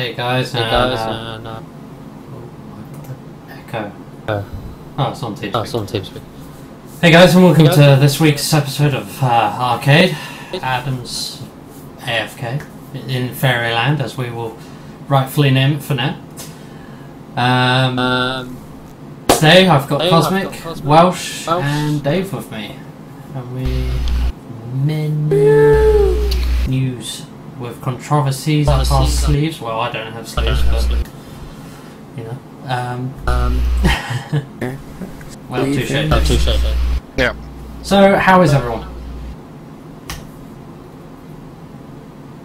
Hey guys, and oh, I've got an echo. Oh, it's on TeamSpeak. Oh, it's on TeamSpeak. Hey guys, and welcome to this week's episode of RCade. Adam's AFK in Fairyland, as we will rightfully name it for now. Today I've got Cosmic, Welsh, and Dave with me, and we news with controversies up our sleeves. Well, I don't have sleeves, but you know. Well, touche. Yeah. So, how is everyone?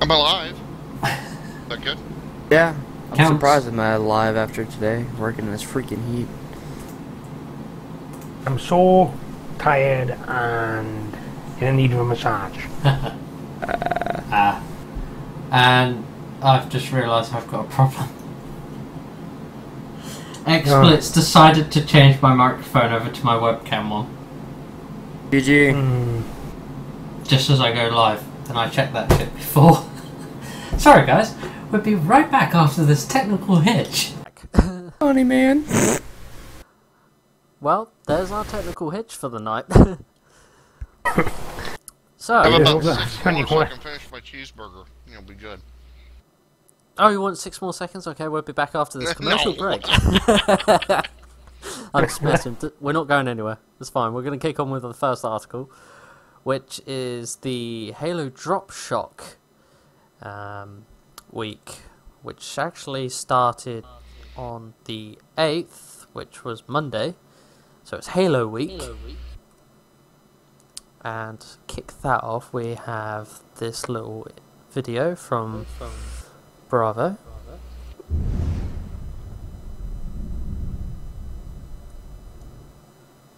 I'm alive. Is that good? Yeah. I'm Counts. surprised I'm alive after today, working in this freaking heat. I'm so tired and in need of a massage. And I've just realised I've got a problem. XSplit's decided to change my microphone over to my webcam one. GG. Just as I go live, and I checked that shit before. Sorry guys, we'll be right back after this technical hitch. Funny man. Well, there's our technical hitch for the night. So, I'm about yeah. 6 more so I can finish my cheeseburger. It'll be good. oh, you want 6 more seconds? Okay, we'll be back after this commercial No. break. I'm just messing. We're not going anywhere. It's fine. We're going to kick on with the first article, which is the Halo Drop Shock week, which actually started on the 8th, which was Monday. So it's Halo week. And to kick that off, we have this little video from Bravo.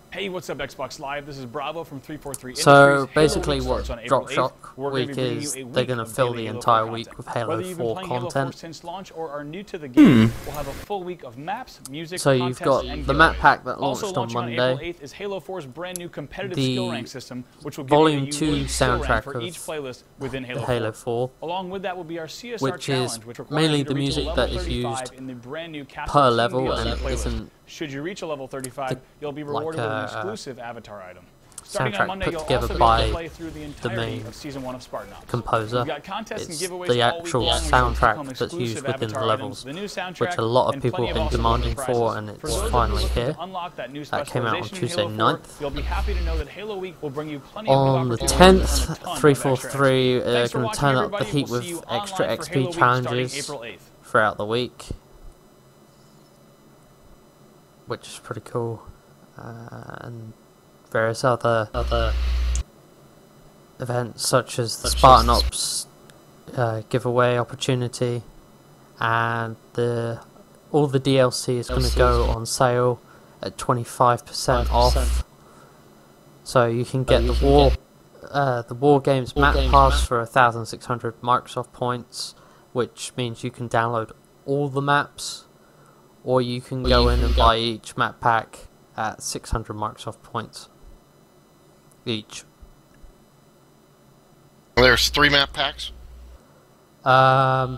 Hey, what's up, Xbox Live? This is Bravo from 343 So Industries. basically Halo Week what starts on April Drop 8th. Shock We're gonna week be bringing is, you a they're week going to of fill daily the Halo entire 4 week content. with Halo Whether you've been 4 playing Halo 4 content. since launch or are new to the game, we'll have a full week of maps, music, So you've contests, got and the map giveaways. pack that Also launched on launching April Monday. 8th is Halo 4's brand new competitive The skill rank system, which will give Volume you a 2 unique skill rank soundtrack for each of playlist within the Halo 4. Halo 4. Along with that will be our CSR Which is challenge, which requires mainly you to the reach a music level that is 35 used in the brand new Castle per Team level, DLC and it playlist. isn't Should you reach a level 35, you'll be rewarded like with an a exclusive avatar item. Starting on soundtrack Monday, put you'll together also be by able to play through the entirety main of Season 1 of Spartanox. composer. We've got contests It's and giveaways the all week actual long where you'll take soundtrack home that's exclusive used within the avatar levels, items, the new soundtrack, which a lot of and people plenty have of been awesome demanding prizes. for, and it's For those of you finally looking here. to unlock that new That came out on specialization in Tuesday Halo 4, 9th. You'll be happy to know that Halo Week will bring you plenty On of the new opportunities 10th, to earn a ton of 343 extra XP. are Thanks for going to watching, turn up the everybody. heat We'll see you with extra online for XP Halo Week starting challenges April 8th. throughout the week, which is pretty cool. And various other events such as the Spartan Ops giveaway opportunity, and all the DLC is going to go on sale at 25% off. So you can get the War Games map pass for 1,600 Microsoft points, which means you can download all the maps, or you can go in and buy each map pack at 600 Microsoft points each. There's 3 map packs. Yeah,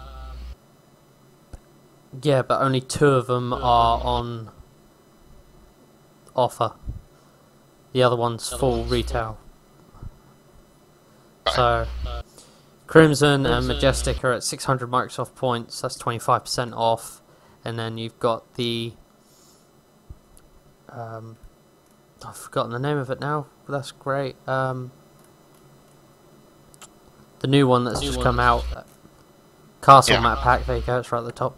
but only 2 of them are on offer. The other one's full retail. So, Crimson and Majestic are at 600 Microsoft points. That's 25% off. And then you've got the I've forgotten the name of it now, but that's great. The new one that's just come out, Castle map pack, there you go, it's right at the top.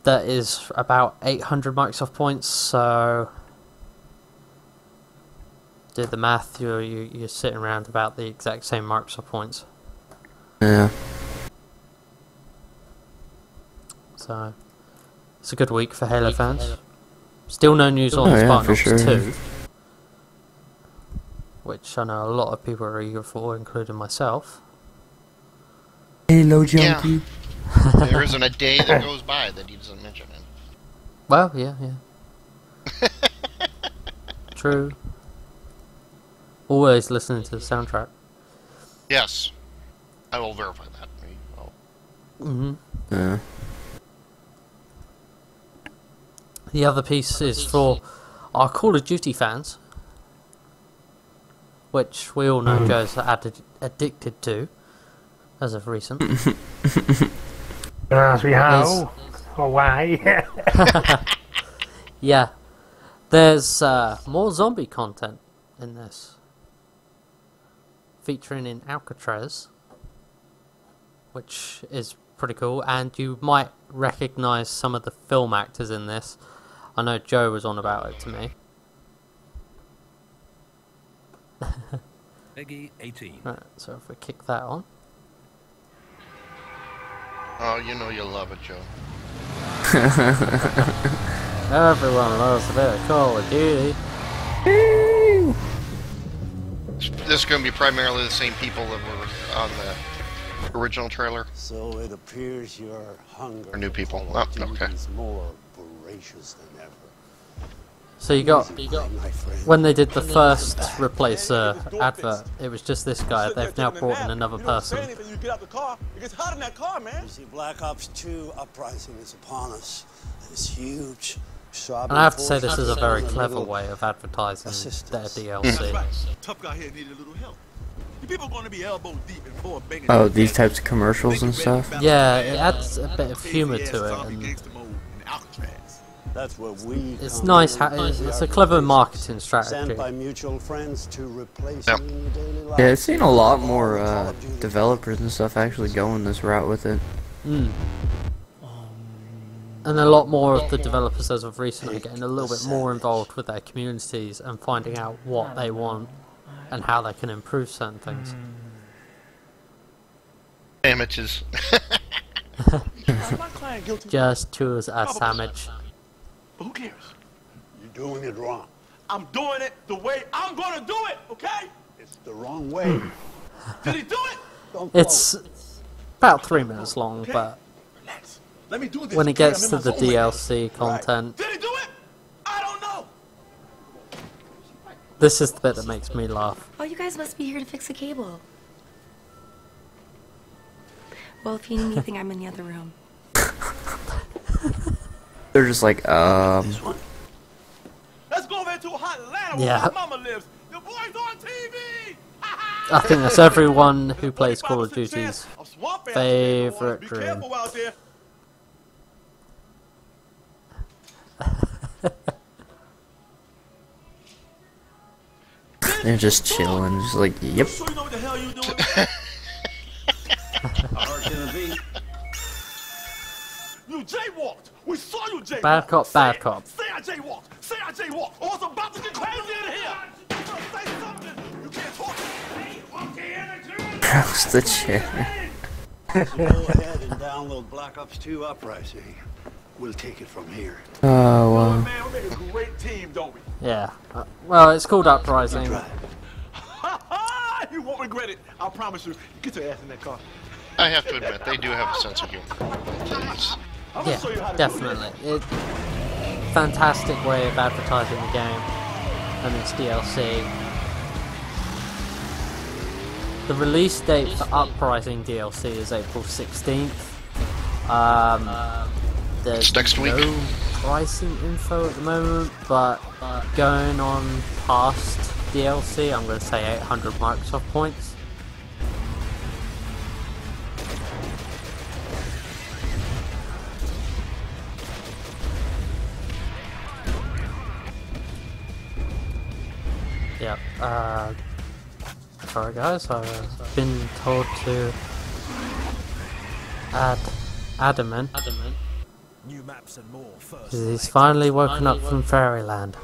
That is about 800 Microsoft points, so do the math, you're sitting around about the exact same Microsoft points. Yeah. So, it's a good week for Halo fans. Still no news on Spartan Ops 2, which I know a lot of people are eager for, including myself. Halo junkie. Yeah. There isn't a day that goes by that he doesn't mention it. Well, yeah. True. Always listening to the soundtrack. Yes. I will verify that. Yeah. The other piece is for our Call of Duty fans, which we all know Joe's addicted to, as of recent. Ask me how or why. Yeah, there's more zombie content in this, featuring in Alcatraz, which is pretty cool, and you might recognise some of the film actors in this. I know Joe was on about it to me. Peggy 18. Right, so if we kick that on. Oh, you know you'll love it, Joe. Everyone loves a bit of Call of Duty. This is going to be primarily the same people that were on the original trailer. So it appears your hunger Or new people. for Call of Oh, Duty okay. is more voracious than ever. So you got, My friend. when they did the first Replacer advert, it was just this guy. They've now brought in another person. You get out the car, it gets hot in that car, man. You see, Black Ops 2 Uprising is upon us. It's huge. And I have to say, this is a very clever way of advertising their DLC. Tough guy here needed a little help. You people going to be elbow deep in four banging. Oh, these types of commercials and stuff? Yeah, it adds a bit of humour to it, and That's what we it's nice. It's a clever marketing sent strategy. by mutual friends to replace Yep. you in your daily life. Yeah, I've seen a lot more developers and stuff actually going this route with it. And a lot more of the developers as of recent are getting a little bit more involved with their communities and finding out what they want and how they can improve certain things. Amateurs. Just choose a sandwich. Who cares? You're doing it wrong. I'm doing it the way I'm going to do it, okay? It's the wrong way. Did he do it? Don't blow It's about 3 minutes long, but Relax. Let me do this. when it okay? gets I'm to in the my zone right DLC content, now. Did he do it? I don't know. this is the bit that makes me laugh. Oh, you guys must be here to fix a cable. Well, if you need anything, I'm in the other room. They're just like, Let's go over to Atlanta Yeah. where my mama lives. The boy's on TV. I think that's everyone who plays Call of Duty's favourite Be dream. careful out there. they're just chilling, just like, yep. So you know what the hell you doing? You jaywalked. We saw you jaywalk. Bad cop, Say bad it. cop. Say I jaywalked. Say I jaywalked. Or it's about to get crazy in here. You better say something. You can't talk. How's the chair? So go ahead and download Black Ops 2 Uprising. We'll take it from here. Oh, wow. Man, we make a great team, don't we? Yeah. Well, it's called Uprising. You won't regret it. I promise you. Get your ass in that car. I have to admit, they do have a sense of humor. It's- I'm gonna show you how Yeah, to do definitely. Fantastic way of advertising the game and its DLC. The release date for Uprising DLC is April 16th. There's It's next week. no pricing info at the moment, but going on past DLC, I'm going to say 800 Microsoft points. Yep. Sorry guys, I've been told to add Adamant. New maps and more first. Because he's finally woken up from Fairyland.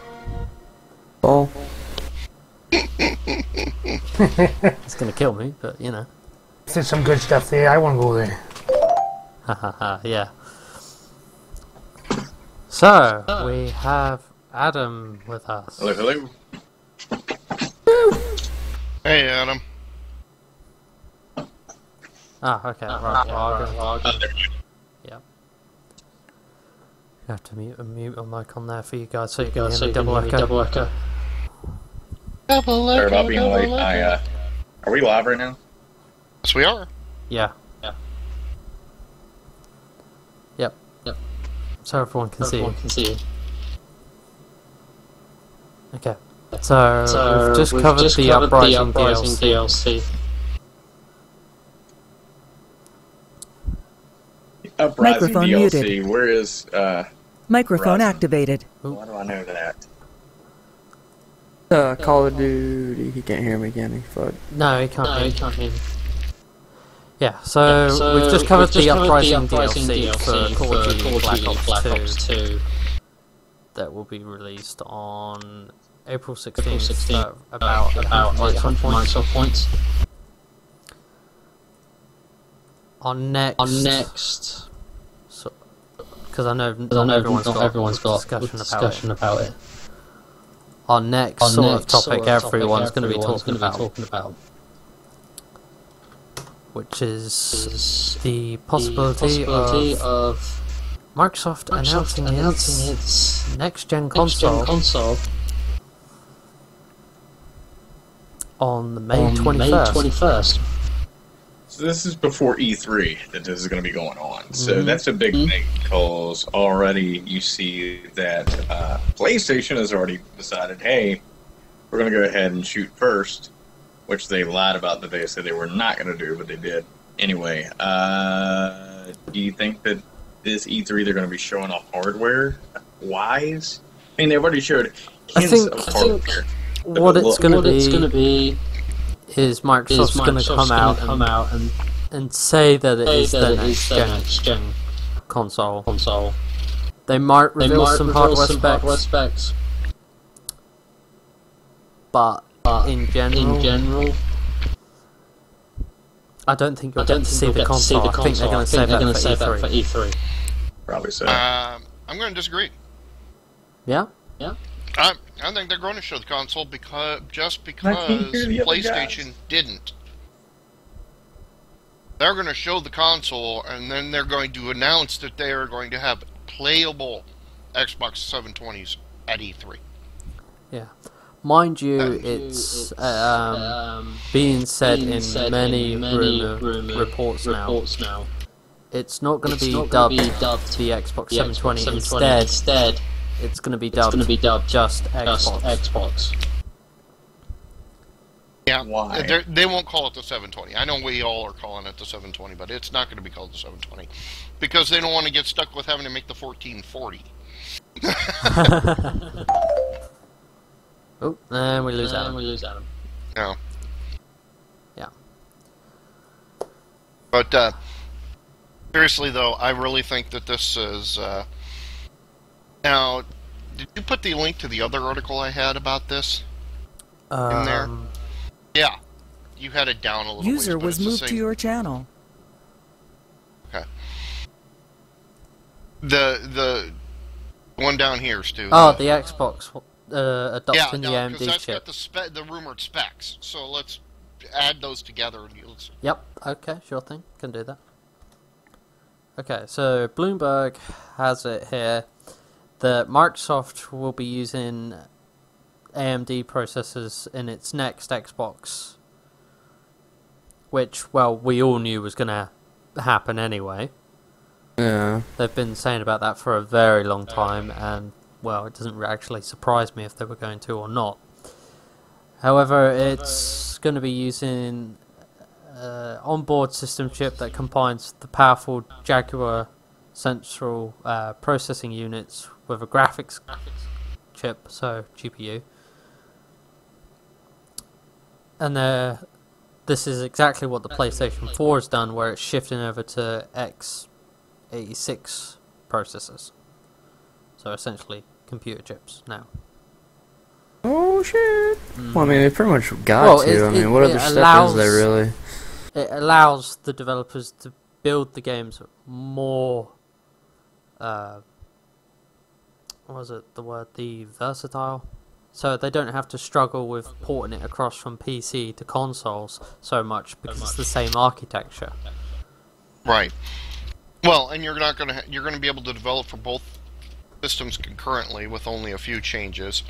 Oh, It's gonna kill me, but you know. There's some good stuff there. I want to go there. Hahaha, yeah. So, we have Adam with us. Hello, hello. Hey, Adam. Ah, okay, right. Well, There you yep. You have to mute a mic on there for you guys so you can hear me double echo. Sorry about being late. Are we live right now? Yes, we are. Yeah. so everyone can see you. Okay. So we've just covered the Uprising DLC. Uprising Microphone DLC. muted. Where is Microphone Horizon? activated. Why do I know that? Call of Duty. He can't hear me, can he? Fuck. No, he can't hear me. Yeah, so we've just covered the Uprising DLC for Call of Duty Black Ops 2 that will be released on April 16th, about 800 Microsoft points. On next, because I know everyone's got discussion about it. Our next sort of topic everyone's going to be talking about, which is the possibility of Microsoft announcing its next-gen console on the May 21st. So this is before E3 that this is going to be going on. So that's a big thing, because already you see that PlayStation has already decided, hey, we're going to go ahead and shoot first, which they lied about that they said they were not going to do, but they did. Anyway, do you think that this E3 they're going to be showing off hardware-wise? I mean, they've already showed hints of hardware. What it's going to be is Microsoft's going to come out and say that it is the next gen console. They might reveal some hardware specs, but in general, I don't think you'll get to see the console. I think they're going to save that for E3. Probably so. I'm going to disagree. Yeah? I think they're going to show the console because PlayStation didn't. They're going to show the console, and then they're going to announce that they are going to have playable Xbox 720s at E3. Yeah. Mind you, it's being said in many rumor reports now. It's not going to be dubbed the Xbox 720. Instead, it's going to be dubbed just Xbox. Yeah, why? They won't call it the 720. I know we all are calling it the 720, but it's not going to be called the 720 because they don't want to get stuck with having to make the 1440. Oh, and we lose Adam. No. Yeah. But seriously, though, I really think that this is. Now, did you put the link to the other article I had about this in there? Yeah, you had it down a little. User was moved to your channel. Okay. The one down here, Stu. Oh, the Xbox adopting the AMD that's chip. got the rumored specs. So let's add those together. And Yep. Okay. Sure thing. Can do that. Okay. So Bloomberg has it here that Microsoft will be using AMD processors in its next Xbox, which, well, we all knew was going to happen anyway. Yeah. They've been saying about that for a very long time, and, well, it doesn't actually surprise me if they were going to or not. However, it's going to be using onboard system chip that combines the powerful Jaguar central processing units with a graphics chip, so GPU. And this is exactly what the PlayStation 4 has done, where it's shifting over to x86 processors. So essentially computer chips now. Oh shit! Well, I mean, they pretty much got to. I mean, what other step is there really? It allows the developers to build the games more. What was it? The versatile. So they don't have to struggle with porting it across from PC to consoles so much because it's the same architecture. Right. Well, and you're going to be able to develop for both systems concurrently with only a few changes.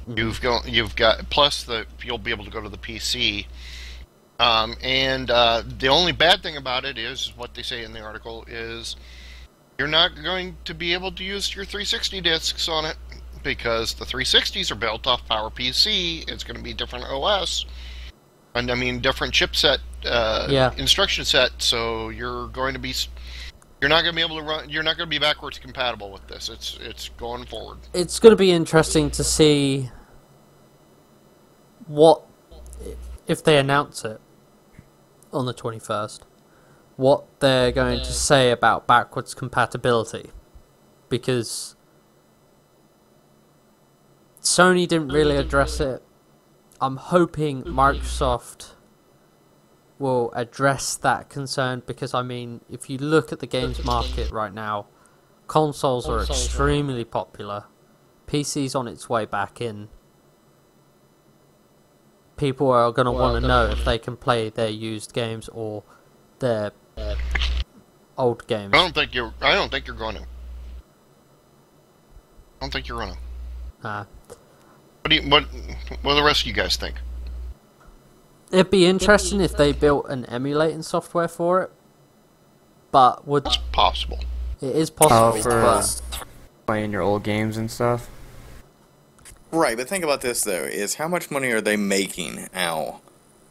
You've got plus you'll be able to go to the PC. And the only bad thing about it is what they say in the article is you're not going to be able to use your 360 discs on it because the 360s are built off PowerPC. It's going to be different OS, and I mean different chipset instruction set. So you're not going to be able to run. You're not going to be backwards compatible with this. It's going forward. It's going to be interesting to see what if they announce it on the 21st. What they're going to say about backwards compatibility, because Sony didn't really address it. I'm hoping Microsoft will address that concern, because I mean, if you look at the games market right now, consoles are extremely popular. PC's on its way back in. People are going to want to know if they can play their used games or their old games. I don't think you're going to. I don't think you're going to. What do the rest of you guys think? It'd be interesting if they built an emulating software for it, but it's possible. It is possible for playing your old games and stuff. Right, but think about this though: is how much money are they making now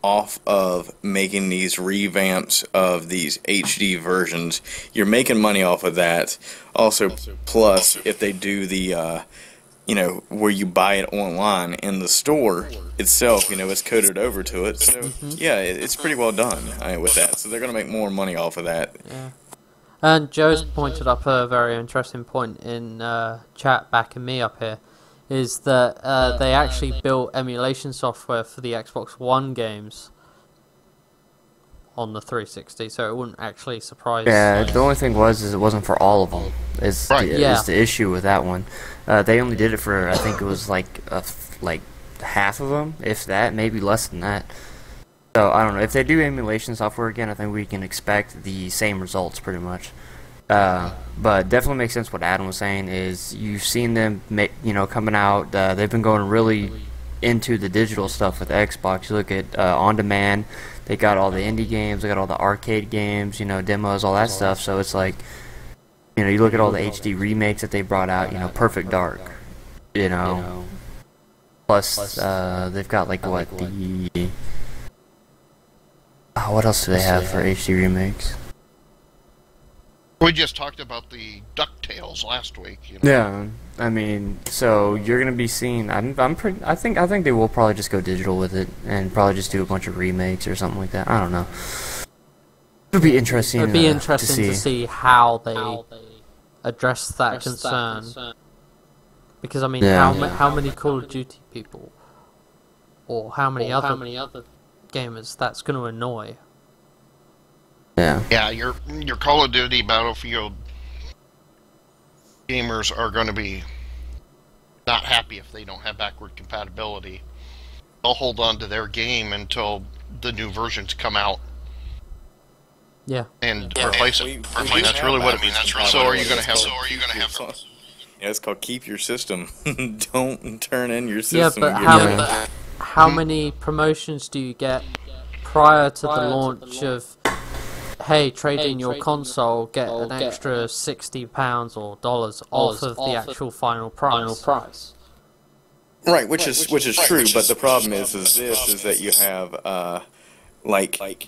off of making these revamps of these HD versions? You're making money off of that. Also, plus if they do the where you buy it online in the store itself, it's coded over to it. So yeah, it's pretty well done with that. So they're gonna make more money off of that. Yeah. And Joe's pointed up a very interesting point in chat, backing me up here, is that they actually built emulation software for the Xbox One games on the 360, so it wouldn't actually surprise. Yeah, the only thing is it wasn't for all of them. Is the issue with that one. They only did it for, I think it was like half of them, if that, maybe less than that. So I don't know. If they do emulation software again, I think we can expect the same results pretty much. But definitely makes sense what Adam was saying. Is you've seen them coming out. They've been going really into the digital stuff with Xbox. You look at on demand. They got all the indie games. They got all the arcade games. Demos, all that stuff. So it's like, you look at all the HD remakes that they brought out. Perfect Dark. Plus they've got like what else do they have for HD remakes? We just talked about the DuckTales last week. Yeah, I mean, so you're gonna be seeing. I think they will probably just go digital with it and probably just do a bunch of remakes or something like that. I don't know. It'll be interesting. It'd be interesting to see how they address that concern. Because I mean, how many Call of Duty people, or how many other gamers that's going to annoy? Yeah, your Call of Duty Battlefield gamers are going to be not happy if they don't have backward compatibility. They'll hold on to their game until the new versions come out. Yeah. And replace it. That's really what it means. So are you going to have? It's called keep your system. Don't turn in your system. Yeah, but how many promotions do you get prior to the launch of? Hey, trade in your console, get an extra £60 or dollars off of the actual final price. Right, which is true, but the problem is that you have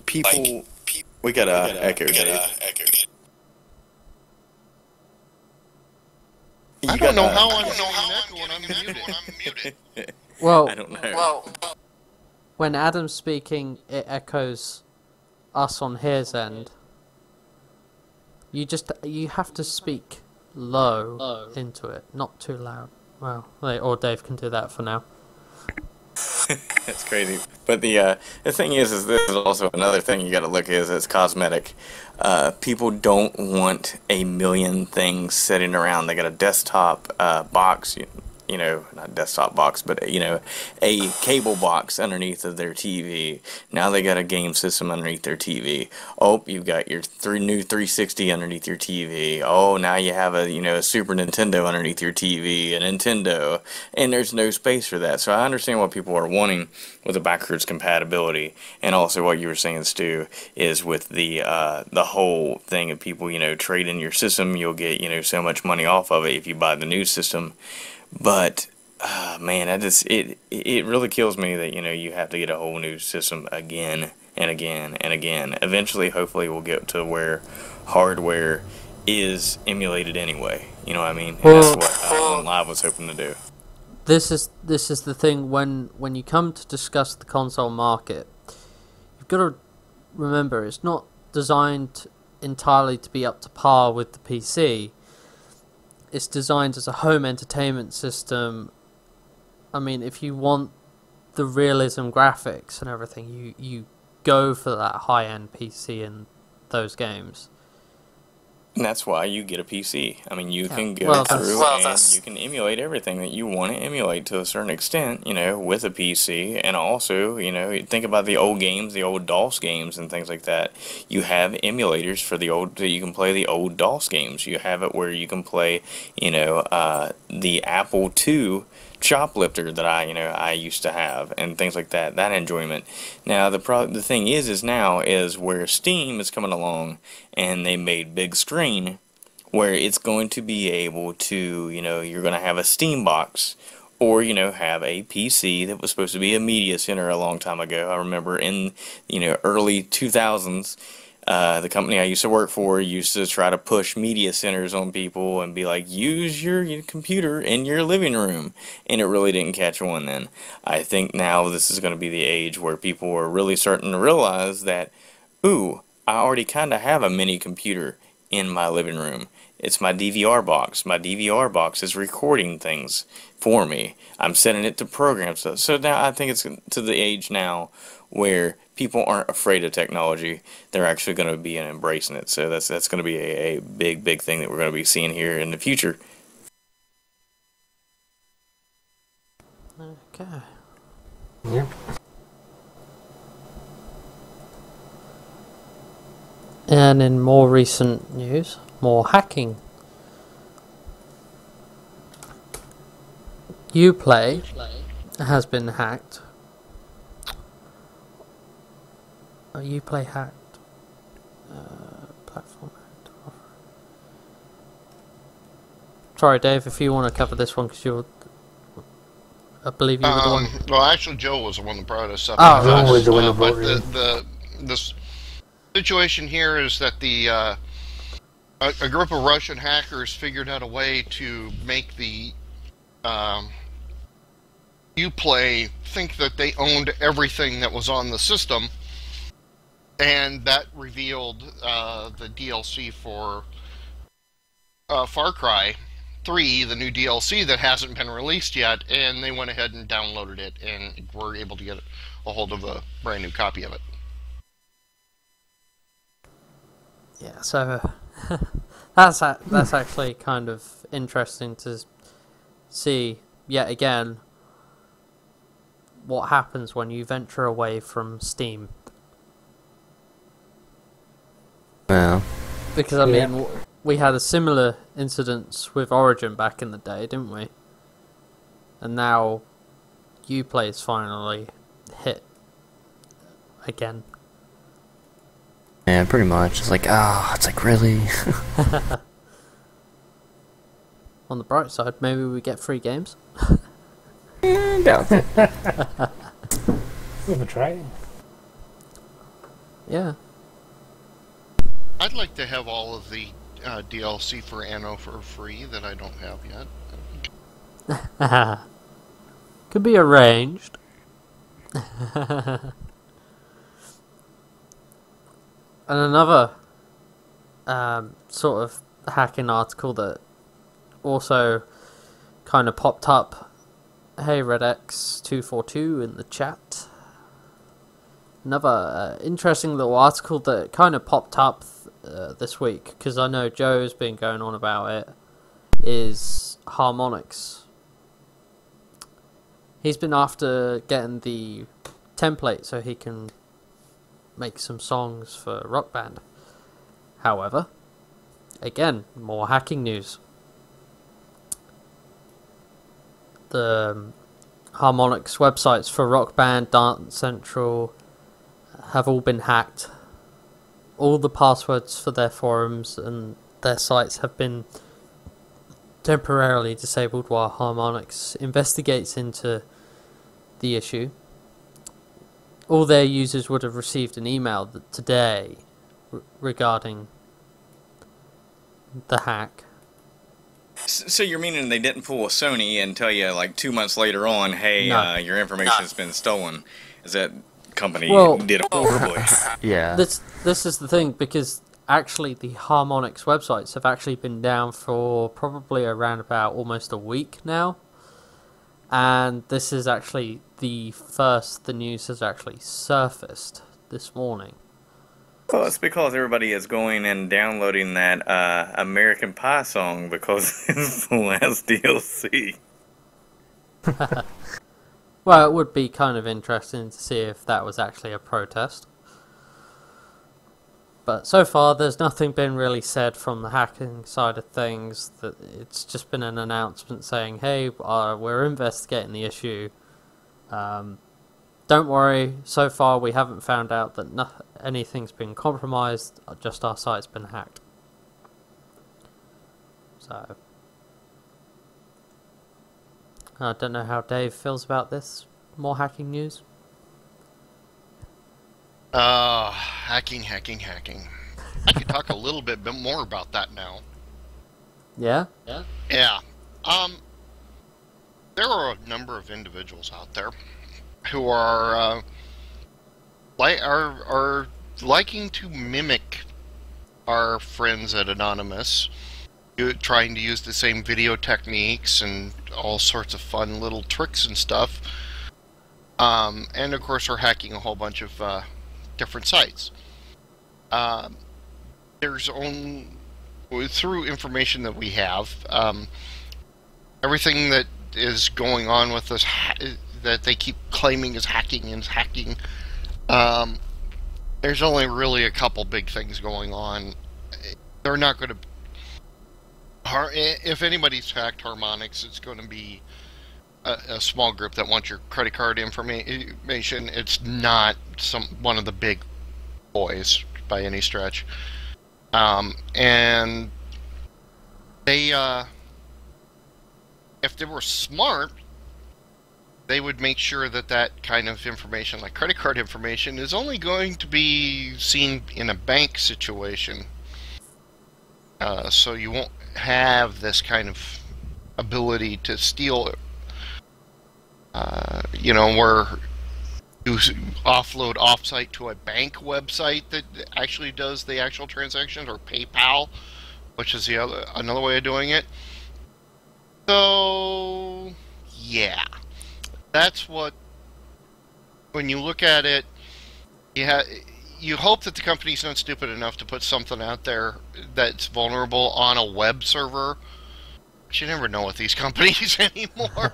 people. We got a echo. I don't know how I'm echo when I'm muted. Well, I don't know. When Adam's speaking, it echoes us on his end. You have to speak low into it, not too loud. Well, or Dave can do that for now. That's crazy. But the thing is this is also another thing you got to look at is it's cosmetic. People don't want a million things sitting around. They got a desktop box. not desktop box, but a cable box underneath of their TV. Now they got a game system underneath their TV. Oh, you've got your new 360 underneath your TV. Oh, now you have a Super Nintendo underneath your TV, a Nintendo, and there's no space for that. So I understand what people are wanting with the backwards compatibility, and also what you were saying, Stu, is with the whole thing of people trade in your system. You'll get so much money off of it if you buy the new system. But man, it really kills me that you have to get a whole new system again and again and again. Eventually, hopefully, we'll get to where hardware is emulated anyway. You know what I mean? And that's what Live was hoping to do. This is the thing when you come to discuss the console market, you've got to remember it's not designed entirely to be up to par with the PC. It's designed as a home entertainment system. I mean, if you want the realism graphics and everything, you go for that high-end PC in those games. And that's why you get a PC. I mean, you can go through and you can emulate everything that you want to emulate to a certain extent, with a PC. And also, think about the old games, the old DOS games and things like that. You have emulators for you can play the old DOS games. You have it where you can play, the Apple II shoplifter that I used to have and things like that. That enjoyment. Now the thing is now where Steam is coming along and they made big screen where it's going to be able to you're going to have a Steam box or have a PC that was supposed to be a media center a long time ago. I remember in early 2000s. The company I used to work for used to try to push media centers on people and be like, use your computer in your living room. And it really didn't catch on then. I think now this is going to be the age where people are really starting to realize that, ooh, I already kind of have a mini computer in my living room. It's my DVR box. My DVR box is recording things for me. I'm setting it to program stuff. So now I think it's to the age now where people aren't afraid of technology. They're actually going to be embracing it. So that's going to be a big thing that we're going to be seeing here in the future. Okay. Yep. And in more recent news, more hacking. Uplay has been hacked. Uplay hacked. Platform hacked. Sorry, Dave, if you want to cover this one, because I believe you were the one. Well, actually, Joe was the one that brought us up. Oh, Joe was the one that brought it. But the situation here is that a group of Russian hackers figured out a way to make the Uplay think that they owned everything that was on the system, and that revealed the DLC for Far Cry 3, the new DLC that hasn't been released yet, and they went ahead and downloaded it and were able to get a hold of a brand new copy of it. Yeah, so that's actually kind of interesting to see yet again what happens when you venture away from Steam. Well, because I mean, we had a similar incident with Origin back in the day, didn't we? And now Uplay's finally hit again. Yeah, pretty much. It's like, it's like, really? On the bright side, maybe we get free games. Doubt it. We'll try. Yeah. I'd like to have all of the DLC for Anno for free that I don't have yet. Could be arranged. And another sort of hacking article that also kind of popped up. Hey, RedX242 in the chat. Another interesting little article that kind of popped up this week, because I know Joe's been going on about it, is Harmonix. he's been after getting the template so he can make some songs for Rock Band. However, again, more hacking news. The Harmonix websites for Rock Band, Dance Central have all been hacked. All the passwords for their forums and their sites have been temporarily disabled while Harmonix investigates into the issue. All their users would have received an email today regarding the hack. So you're meaning they didn't pull a Sony and tell you like 2 months later on, hey, No. your information's been stolen? Is that company did it horribly? Yeah. This is the thing, because actually the Harmonix websites have actually been down for probably around about almost a week now. And this is actually the news has actually surfaced this morning. Well, it's because everybody is going and downloading that American Pie song because it's the last DLC. Well, it would be kind of interesting to see if that was actually a protest. But so far, there's nothing been really said from the hacking side of things. That it's just been an announcement saying, hey, we're investigating the issue. Don't worry, so far we haven't found out that anything's been compromised, just our site's been hacked. So, I don't know how Dave feels about this. More hacking news? Hacking. I could talk a little bit more about that now. Yeah? Yeah. There are a number of individuals out there who are liking to mimic our friends at Anonymous, trying to use the same video techniques and all sorts of fun little tricks and stuff. And of course, are hacking a whole bunch of different sites. Through information that we have, everything that is going on with this that they keep claiming is hacking. There's only really a couple big things going on. They're not going to. If anybody's hacked Harmonix, it's going to be a small group that wants your credit card information. It's not one of the big boys by any stretch. And they, if they were smart, they would make sure that that kind of information, like credit card information, is only going to be seen in a bank situation. So you won't have this kind of ability to steal it. Where you offload offsite to a bank website that actually does the actual transactions, or PayPal, which is another way of doing it. So, yeah. That's what, when you look at it, you hope that the company's not stupid enough to put something out there that's vulnerable on a web server. But you never know with these companies anymore.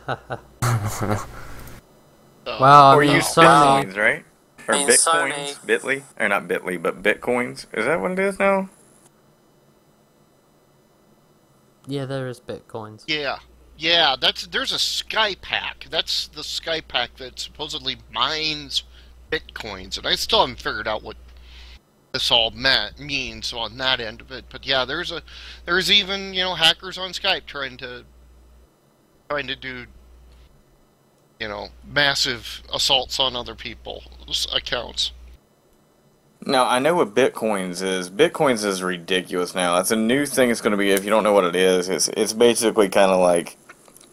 Well, or use Sony, Bitcoins, right? Or Bitcoins, Bitly, or not Bitly, but Bitcoins. Is that what it is now? Yeah, there is Bitcoins. Yeah, there's a Skype hack. That's the Skype hack that supposedly mines Bitcoins, and I still haven't figured out what this all means on that end of it. But yeah, there's even hackers on Skype trying to do massive assaults on other people's accounts. Now, I know what Bitcoins is. Bitcoins is ridiculous now. That's a new thing. It's going to be, if you don't know what it is, it's basically kind of like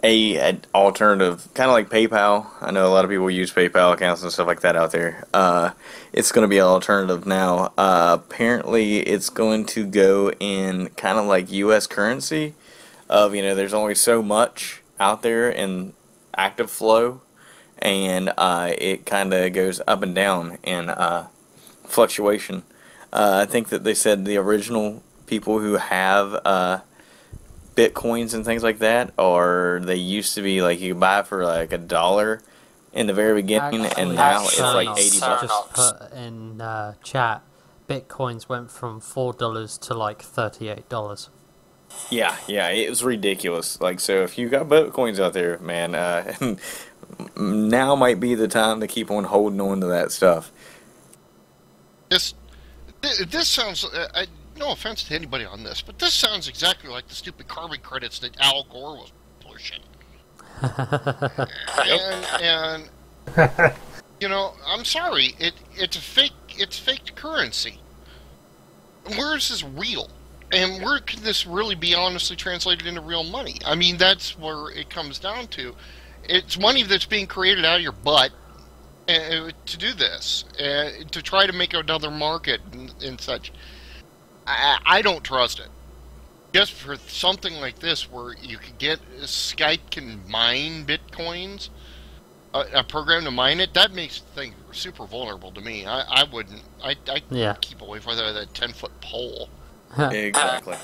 an alternative, kind of like PayPal. I know a lot of people use PayPal accounts and stuff like that out there. It's going to be an alternative now. Apparently, it's going to go in kind of like U.S. currency of, there's only so much out there in active flow, and it kind of goes up and down in fluctuation. I think that they said the original people who have Bitcoins and things like that, or they used to be like you could buy for like $1 in the very beginning, and now it's like $80. Just put in chat, Bitcoins went from $4 to like $38. Yeah, it was ridiculous. Like, so if you got Bitcoins out there, man, now might be the time to keep on holding on to that stuff. This sounds. No offense to anybody on this, but this sounds exactly like the stupid carbon credits that Al Gore was pushing. and you know, I'm sorry, it's fake currency. Where is this real? And where can this really be honestly translated into real money? I mean, that's where it comes down to. It's money that's being created out of your butt to do this, to try to make another market and such. I don't trust it. Just for something like this, where you could get Skype can mine bitcoins, a program to mine it, that makes things super vulnerable to me. I wouldn't. I keep away from that 10-foot pole. Exactly.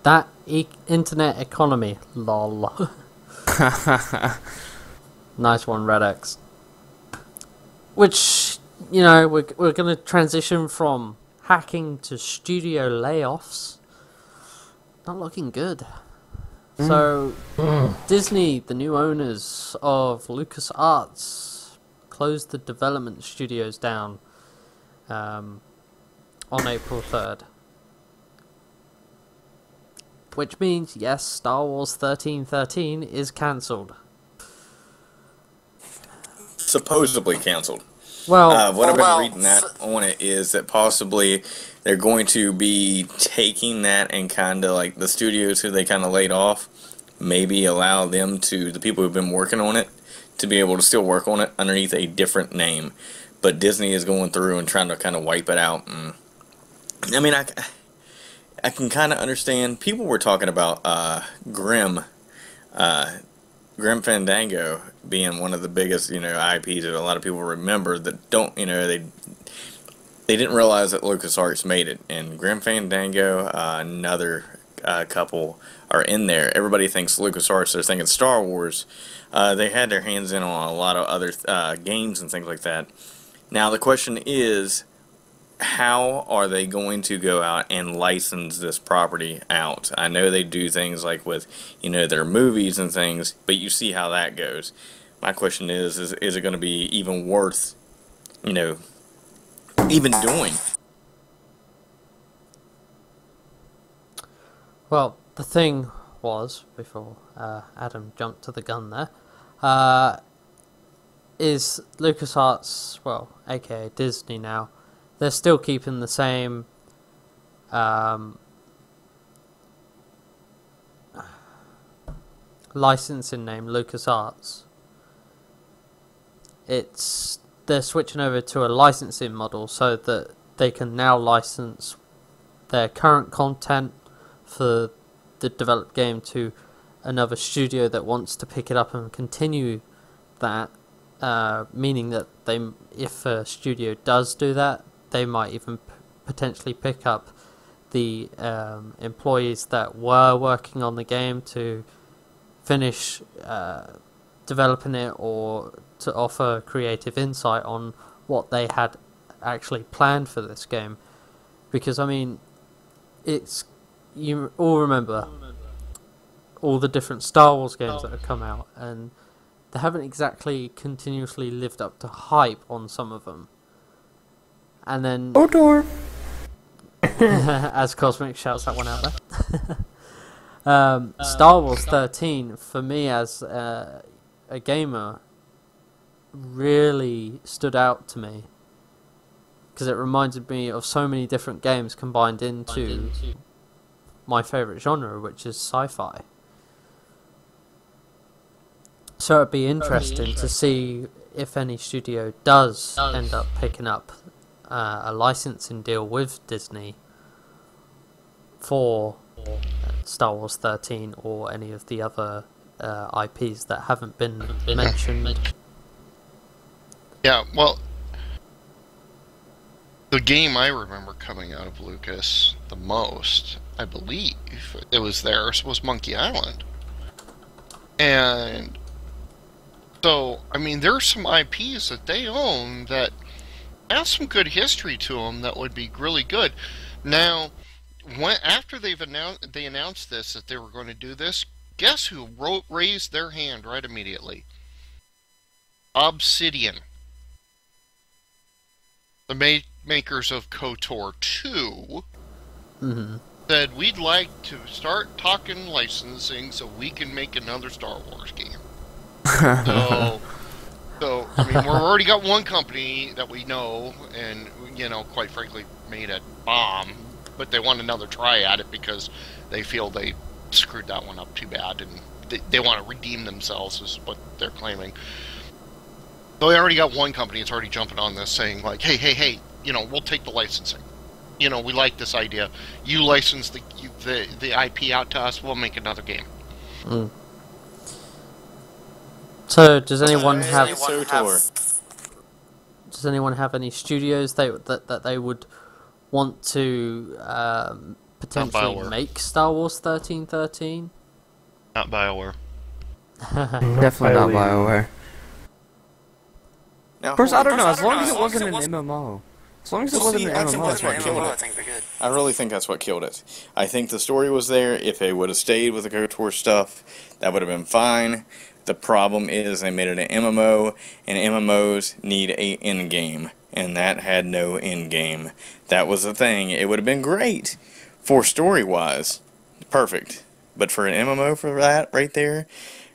That internet economy, lol. Nice one, RedX. Which, you know, we're going to transition from hacking to studio layoffs. Not looking good. So, Disney, the new owners of LucasArts, closed the development studios down on April 3rd. Which means, yes, Star Wars 1313 is cancelled. Supposedly cancelled. Well, what I've been reading that on it is that possibly they're going to be taking that and kind of like the studios who they kind of laid off, maybe allow them to, the people who've been working on it, to be able to still work on it underneath a different name. But Disney is going through and trying to kind of wipe it out. I mean, I can kind of understand. People were talking about Grim Fandango being one of the biggest, you know, IPs that a lot of people remember that don't, you know, they didn't realize that LucasArts made it. And Grim Fandango, another couple are in there. Everybody thinks LucasArts, they're thinking Star Wars. They had their hands in on a lot of other games and things like that. Now the question is, how are they going to go out and license this property out? I know they do things like with, you know, their movies and things, but you see how that goes. My question is it going to be even worth, you know, even doing? Well, the thing was, before Adam jumped to the gun there, is LucasArts, well, aka Disney now, they're still keeping the same licensing name, LucasArts. They're switching over to a licensing model so that they can now license their current content for the developed game to another studio that wants to pick it up and continue that, meaning that if a studio does do that, they might even potentially pick up the employees that were working on the game to finish developing it, or to offer creative insight on what they had actually planned for this game. Because, I mean, you all remember all the different Star Wars games that have come out, and they haven't exactly continuously lived up to hype on some of them. And then... Odor! As Cosmic shouts that one out there. Star Wars 13, for me as a gamer, really stood out to me. Because it reminded me of so many different games combined into my favourite genre, which is sci-fi. So it'd be interesting to see if any studio does end up picking up a licensing deal with Disney for Star Wars 13 or any of the other IPs that haven't been mentioned. Yeah, well, the game I remember coming out of Lucas the most, I believe, it was theirs, was Monkey Island. And so, I mean, there's some IPs that they own that have some good history to them that would be really good. Now, after they announced this, that they were going to do this, guess who raised their hand right immediately? Obsidian. The makers of KOTOR 2 said, we'd like to start talking licensing so we can make another Star Wars game. So, I mean, we've already got one company that we know, and, you know, quite frankly, made a bomb, but they want another try at it because they feel they screwed that one up too bad, and they want to redeem themselves, is what they're claiming. So they already got one company that's already jumping on this, saying, like, hey, you know, we'll take the licensing. You know, we like this idea. You license the IP out to us, we'll make another game. So, does anyone have any studios that they would want to potentially make Star Wars 1313? Not BioWare. Definitely not BioWare. Of course, I don't know. As long as it wasn't an MMO. As long as it wasn't an MMO, that's what killed it. I really think that's what killed it. I think the story was there. If they would have stayed with the KOTOR stuff, that would have been fine. The problem is they made it an MMO, and MMOs need a end game, and that had no end game. That was the thing. It would have been great for story-wise, perfect. But for an MMO for that right there,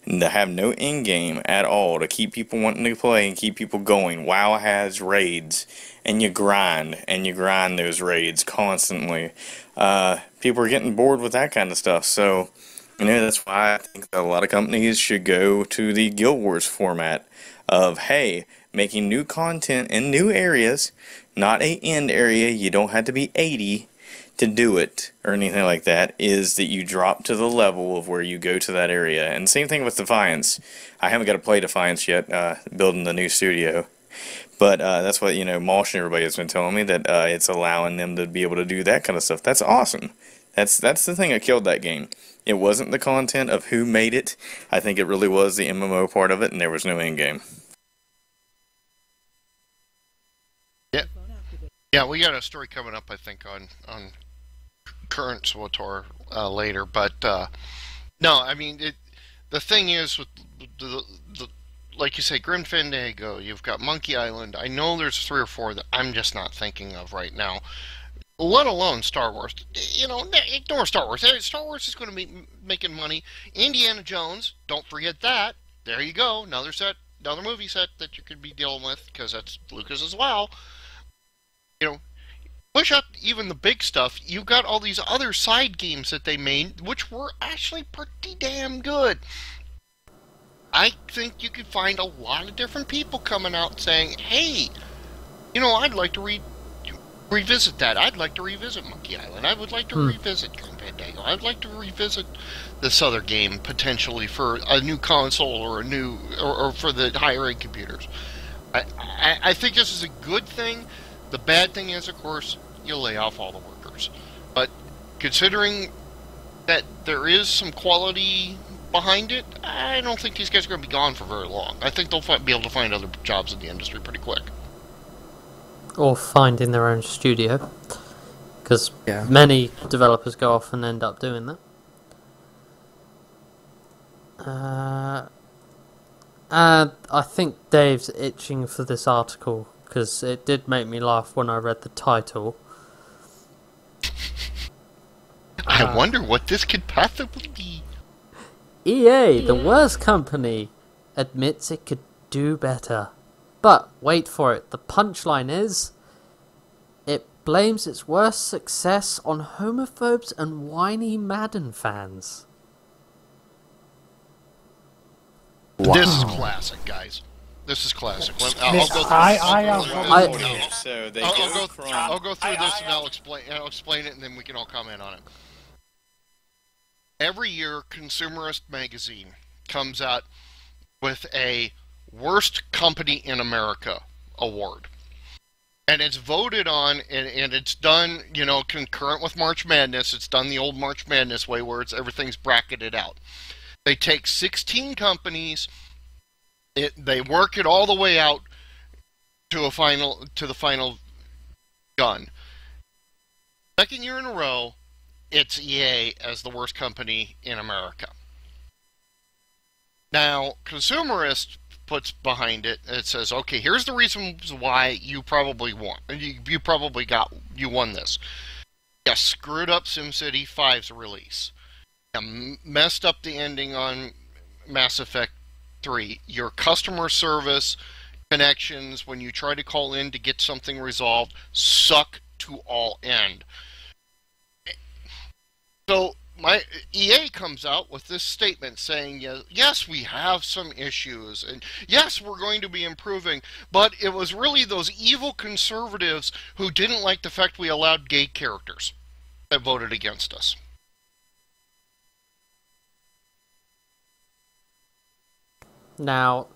and to have no end game at all to keep people wanting to play and keep people going. WoW has raids, and you grind those raids constantly. People are getting bored with that kind of stuff, so you know, that's why I think that a lot of companies should go to the Guild Wars format of, hey, making new content in new areas, not a end area. You don't have to be 80 to do it or anything like that, is that you drop to the level of where you go to that area. And same thing with Defiance. I haven't got to play Defiance yet, building the new studio. But that's what, you know, Mosh and everybody has been telling me, that it's allowing them to be able to do that kind of stuff. That's awesome. That's the thing that killed that game. It wasn't the content of who made it. I think it really was the MMO part of it, and there was no end game. Yeah, we got a story coming up, I think, on current SWTOR later. But no, I mean, the thing is with the like you say, Grim Fandango. You've got Monkey Island. I know there's 3 or 4 that I'm just not thinking of right now. Let alone Star Wars. You know, ignore Star Wars. Star Wars is going to be making money. Indiana Jones, don't forget that. There you go. Another movie set that you could be dealing with, because that's Lucas as well. You know, push up even the big stuff. You've got all these other side games that they made, which were actually pretty damn good. I think you could find a lot of different people coming out saying, hey, you know, I'd like to revisit that. I'd like to revisit Monkey Island. I would like to revisit Grim Fandango. I'd like to revisit this other game potentially for a new console or or for the higher end computers. I think this is a good thing. The bad thing is, of course, you lay off all the workers. But considering that there is some quality behind it, I don't think these guys are going to be gone for very long. I think they'll be able to find other jobs in the industry pretty quick. Or finding their own studio, because many developers go off and end up doing that. And I think Dave's itching for this article, because it did make me laugh when I read the title. I wonder what this could possibly be. EA, the worst company, admits it could do better. But, wait for it, the punchline is, it blames its worst success on homophobes and whiny Madden fans. Wow. This is classic, guys. This is classic. I'll go through this and I'll explain it, and then we can all comment on it. Every year, Consumerist Magazine comes out with a Worst Company in America award. And it's voted on, and it's done, you know, concurrent with March Madness. It's done the old March Madness way where everything's bracketed out. They take 16 companies, they work it all the way out to the final gun. Second year in a row, it's EA as the worst company in America. Now, Consumerist puts behind it, it says, okay, here's the reasons why you probably won. You won this. You screwed up SimCity 5's release. You messed up the ending on Mass Effect 3. Your customer service connections, when you try to call in to get something resolved, suck to all end. So my EA comes out with this statement saying, yes, we have some issues, and yes, we're going to be improving, but it was really those evil conservatives who didn't like the fact we allowed gay characters that voted against us. Now,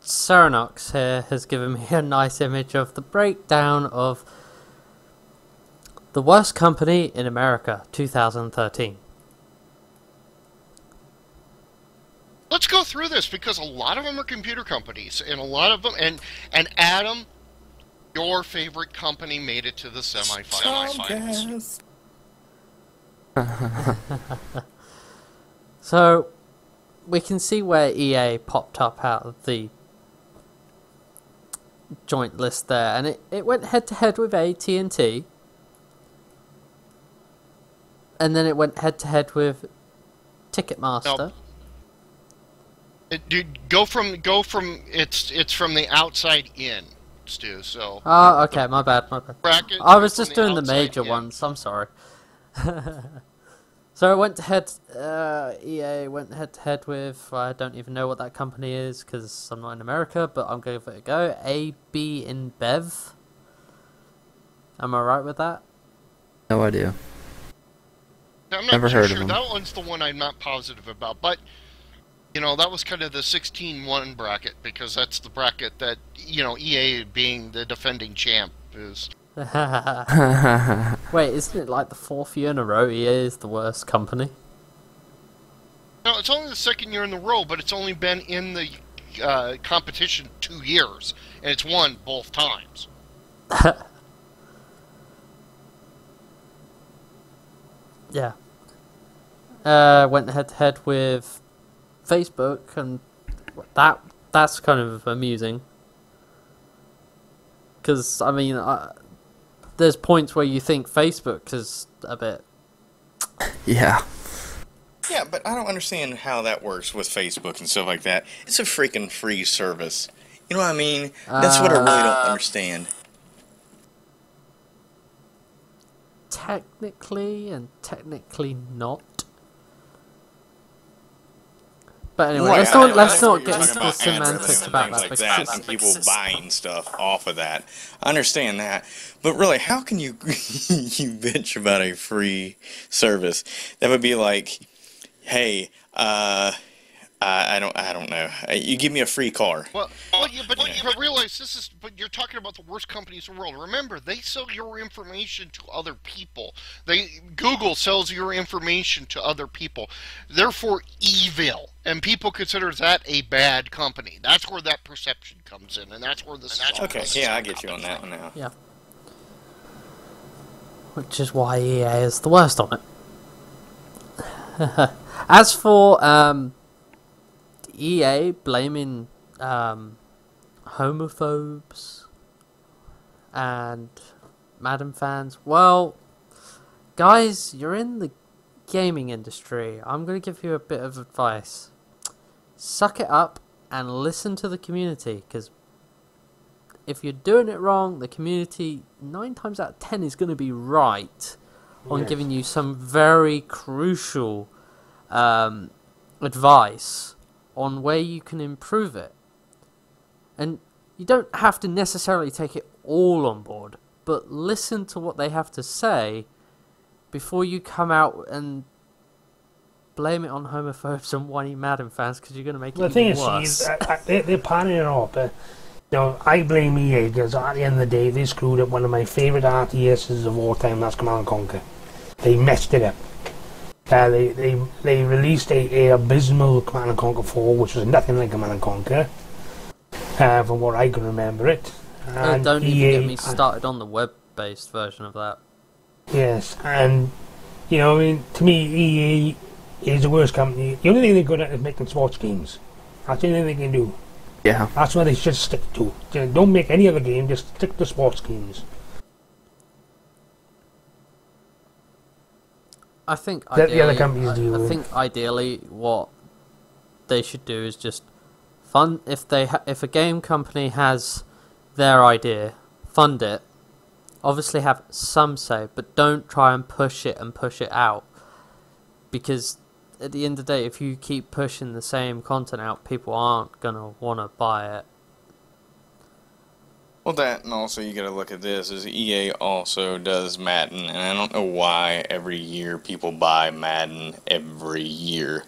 Ceranox here has given me a nice image of the breakdown of the worst company in America, 2013. Let's go through this, because a lot of them are computer companies, and a lot of them, and Adam, your favorite company made it to the semifinals. So, we can see where EA popped up out of the joint list there, and it went head-to-head with AT&T, and then it went head-to-head with Ticketmaster. Now, dude, go from it's from the outside in, Stu. So. Oh, okay, my bad. Bracket, I was just doing the major in. ones. I'm sorry. So it went to head. EA went head to head with. I don't even know what that company is because I'm not in America, but I'm going to give it a go. AB InBev. Am I right with that? No idea. I'm not Never heard sure. of them. That one's the one I'm not positive about, but you know, that was kind of the 16-1 bracket, because that's the bracket that, you know, EA being the defending champ is. Wait, isn't it like the 4th year in a row EA is the worst company? No, it's only the 2nd year in a row, but it's only been in the competition 2 years, and it's won both times. Yeah. Went head to head with Facebook, and that's kind of amusing. Because, I mean, there's points where you think Facebook is a bit... Yeah. Yeah, but I don't understand how that works with Facebook and stuff like that. It's a freaking free service. You know what I mean? That's what I really don't understand. Technically and technically not. But anyway, Right, let's not get you're into talking the about semantics advertising about and that. things like that, and people buying stuff off of that. I understand that, but really, how can you you bitch about a free service? That would be like, hey, I don't know. You give me a free car. Well, but realize this is. But you're talking about the worst companies in the world. Remember, they sell your information to other people. Google sells your information to other people. Therefore, evil, and people consider that a bad company. That's where that perception comes in, and that's where this. Okay, yeah, I get you on that one now. Yeah. Which is why EA is the worst on it. As for EA blaming homophobes and Madden fans, well, guys, you're in the gaming industry. I'm going to give you a bit of advice. Suck it up and listen to the community, because if you're doing it wrong, the community 9 times out of 10 is going to be right on giving you some very crucial advice on where you can improve it. And you don't have to necessarily take it all on board, but listen to what they have to say before you come out and blame it on homophobes and whiny Madden fans, because you're going to make it even worse. The thing is, they're panning it up. No, I blame EA because at the end of the day, they screwed up one of my favourite RTSs of all time. That's Command and Conquer. They messed it up. They released a abysmal Command and Conquer 4, which was nothing like Command and Conquer, from what I can remember it. And don't EA, even get me started on the web-based version of that. Yes, and you know, I mean, to me, EA is the worst company. The only thing they're good at is making sports games. That's the only thing they can do. Yeah. That's what they should stick to. Don't make any other game, just stick to sports games. I think the other companies do. I think ideally what they should do is just fund. If a game company has their idea, fund it. Obviously have some say, but don't try and push it out, because at the end of the day, if you keep pushing the same content out, people aren't gonna want to buy it. Well, that, and also you gotta look at this, is EA also does Madden, and I don't know why every year people buy Madden every year.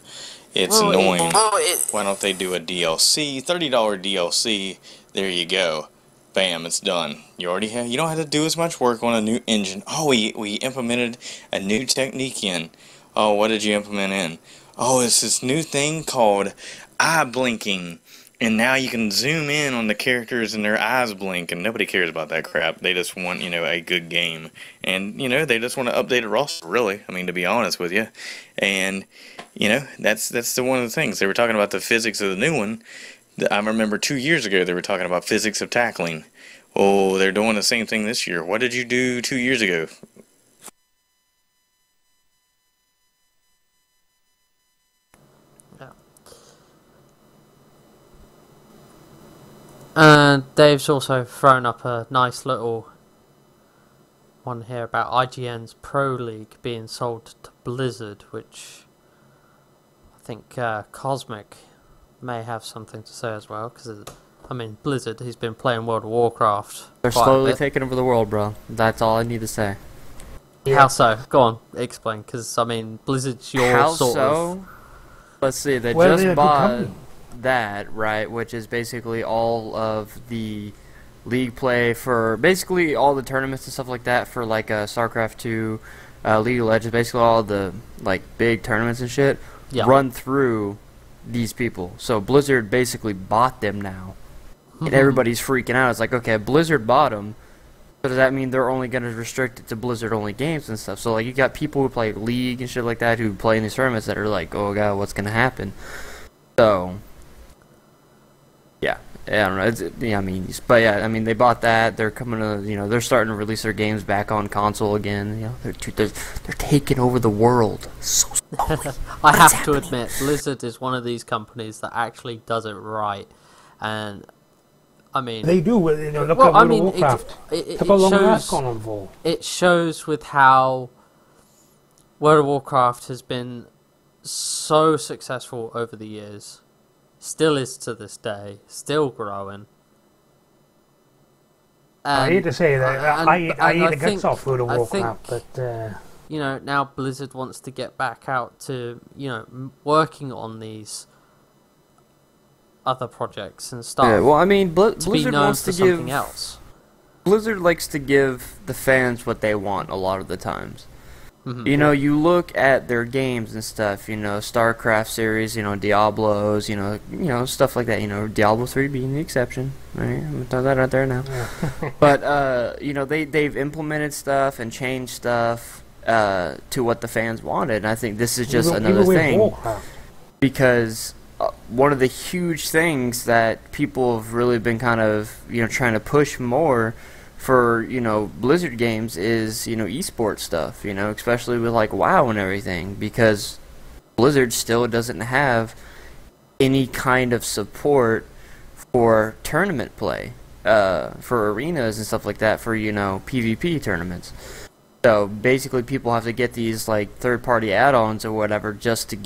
It's annoying. Why don't they do a DLC, $30 DLC, there you go. Bam, it's done. You don't have to do as much work on a new engine. Oh, we implemented a new technique in. Oh, what did you implement in? Oh, it's this new thing called eye blinking. And now you can zoom in on the characters and their eyes blink, and nobody cares about that crap. They just want, a good game. And, they just want to update a roster, really. I mean, to be honest with you. And, that's the one of the things. They were talking about the physics of the new one. I remember 2 years ago they were talking about physics of tackling. Oh, they're doing the same thing this year. What did you do 2 years ago? And Dave's also thrown up a nice little one here about IGN's Pro League being sold to Blizzard, which I think Cosmic may have something to say as well, because Blizzard, he's been playing World of Warcraft. They're slowly taking over the world, bro. That's all I need to say. Yeah. How so? Go on, explain, because Blizzard's your How sort so? of... Let's see, they just bought that, right, which is basically all of the league play for basically all the tournaments and stuff like that for StarCraft 2, League of Legends, basically all the big tournaments and shit run through these people. So Blizzard basically bought them now, and everybody's freaking out. It's like, okay, Blizzard bought them, so does that mean they're only going to restrict it to Blizzard-only games and stuff? So you got people who play League and shit like that who play in these tournaments that are like, oh god, what's going to happen? So I don't know. They bought that. They're coming to, they're starting to release their games back on console again. They're taking over the world. So I have to admit, Blizzard is one of these companies that actually does it right, and they do. Look at World of Warcraft. It shows with how World of Warcraft has been so successful over the years. Still is to this day, still growing. I hate to say that. I hate the guts off World of Warcraft, but now Blizzard wants to get back out to working on these other projects and stuff. Yeah, well, Blizzard wants to give something else. Blizzard likes to give the fans what they want a lot of the times. Mm-hmm. You look at their games and stuff, StarCraft series, Diablos, stuff like that, Diablo 3 being the exception, right? I'm going to throw that out there now. But, they've implemented stuff and changed stuff to what the fans wanted, and I think this is just another thing. Because one of the huge things that people have really been kind of, trying to push more for Blizzard games is esports stuff, especially with WoW and everything, because Blizzard still doesn't have any kind of support for tournament play, for arenas and stuff like that, for PvP tournaments. So basically people have to get these third-party add-ons or whatever just to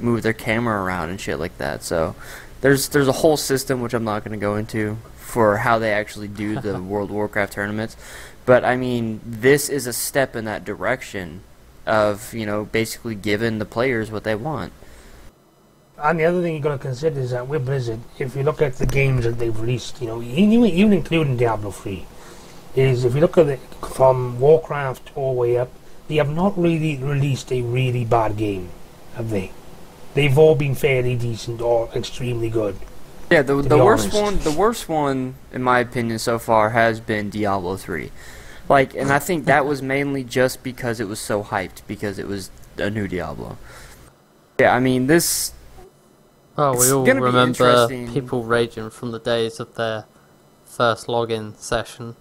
move their camera around and shit like that. So there's a whole system which I'm not going to go into for how they actually do the World of Warcraft tournaments. But, this is a step in that direction of, basically giving the players what they want. And the other thing you got to consider is that with Blizzard, if you look at the games that they've released, even including Diablo 3, is if you look at it from Warcraft all the way up, they have not really released a really bad game, have they? They've all been fairly decent or extremely good. Yeah, the worst one, in my opinion, so far has been Diablo 3. And I think that was mainly just because it was so hyped, because it was a new Diablo. Yeah, I mean, this... Oh, we all remember people raging from the days of their first login session.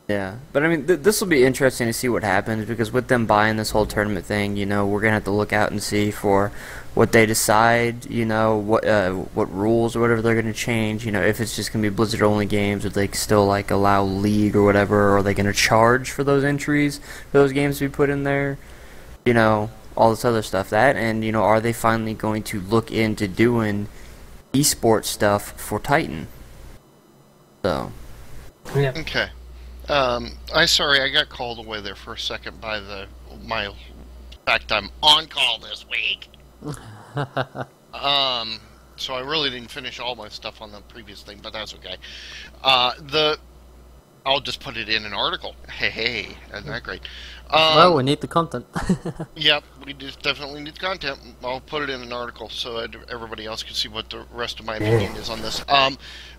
Yeah, but I mean, this will be interesting to see what happens, because with them buying this whole tournament thing, we're going to have to look out and see for what they decide, what rules or whatever they're going to change, if it's just going to be Blizzard-only games, or they still, allow League or whatever, or are they going to charge for those entries, for those games to be put in there, all this other stuff. And are they finally going to look into doing esports stuff for Titan? So. Yeah. Okay. I got called away there for a second by my fact I'm on call this week. So I really didn't finish all my stuff on the previous thing, but that's okay. I'll just put it in an article. Hey, isn't that great? Well, we need the content. Yep, we just definitely need the content. I'll put it in an article so everybody else can see what the rest of my opinion is on this.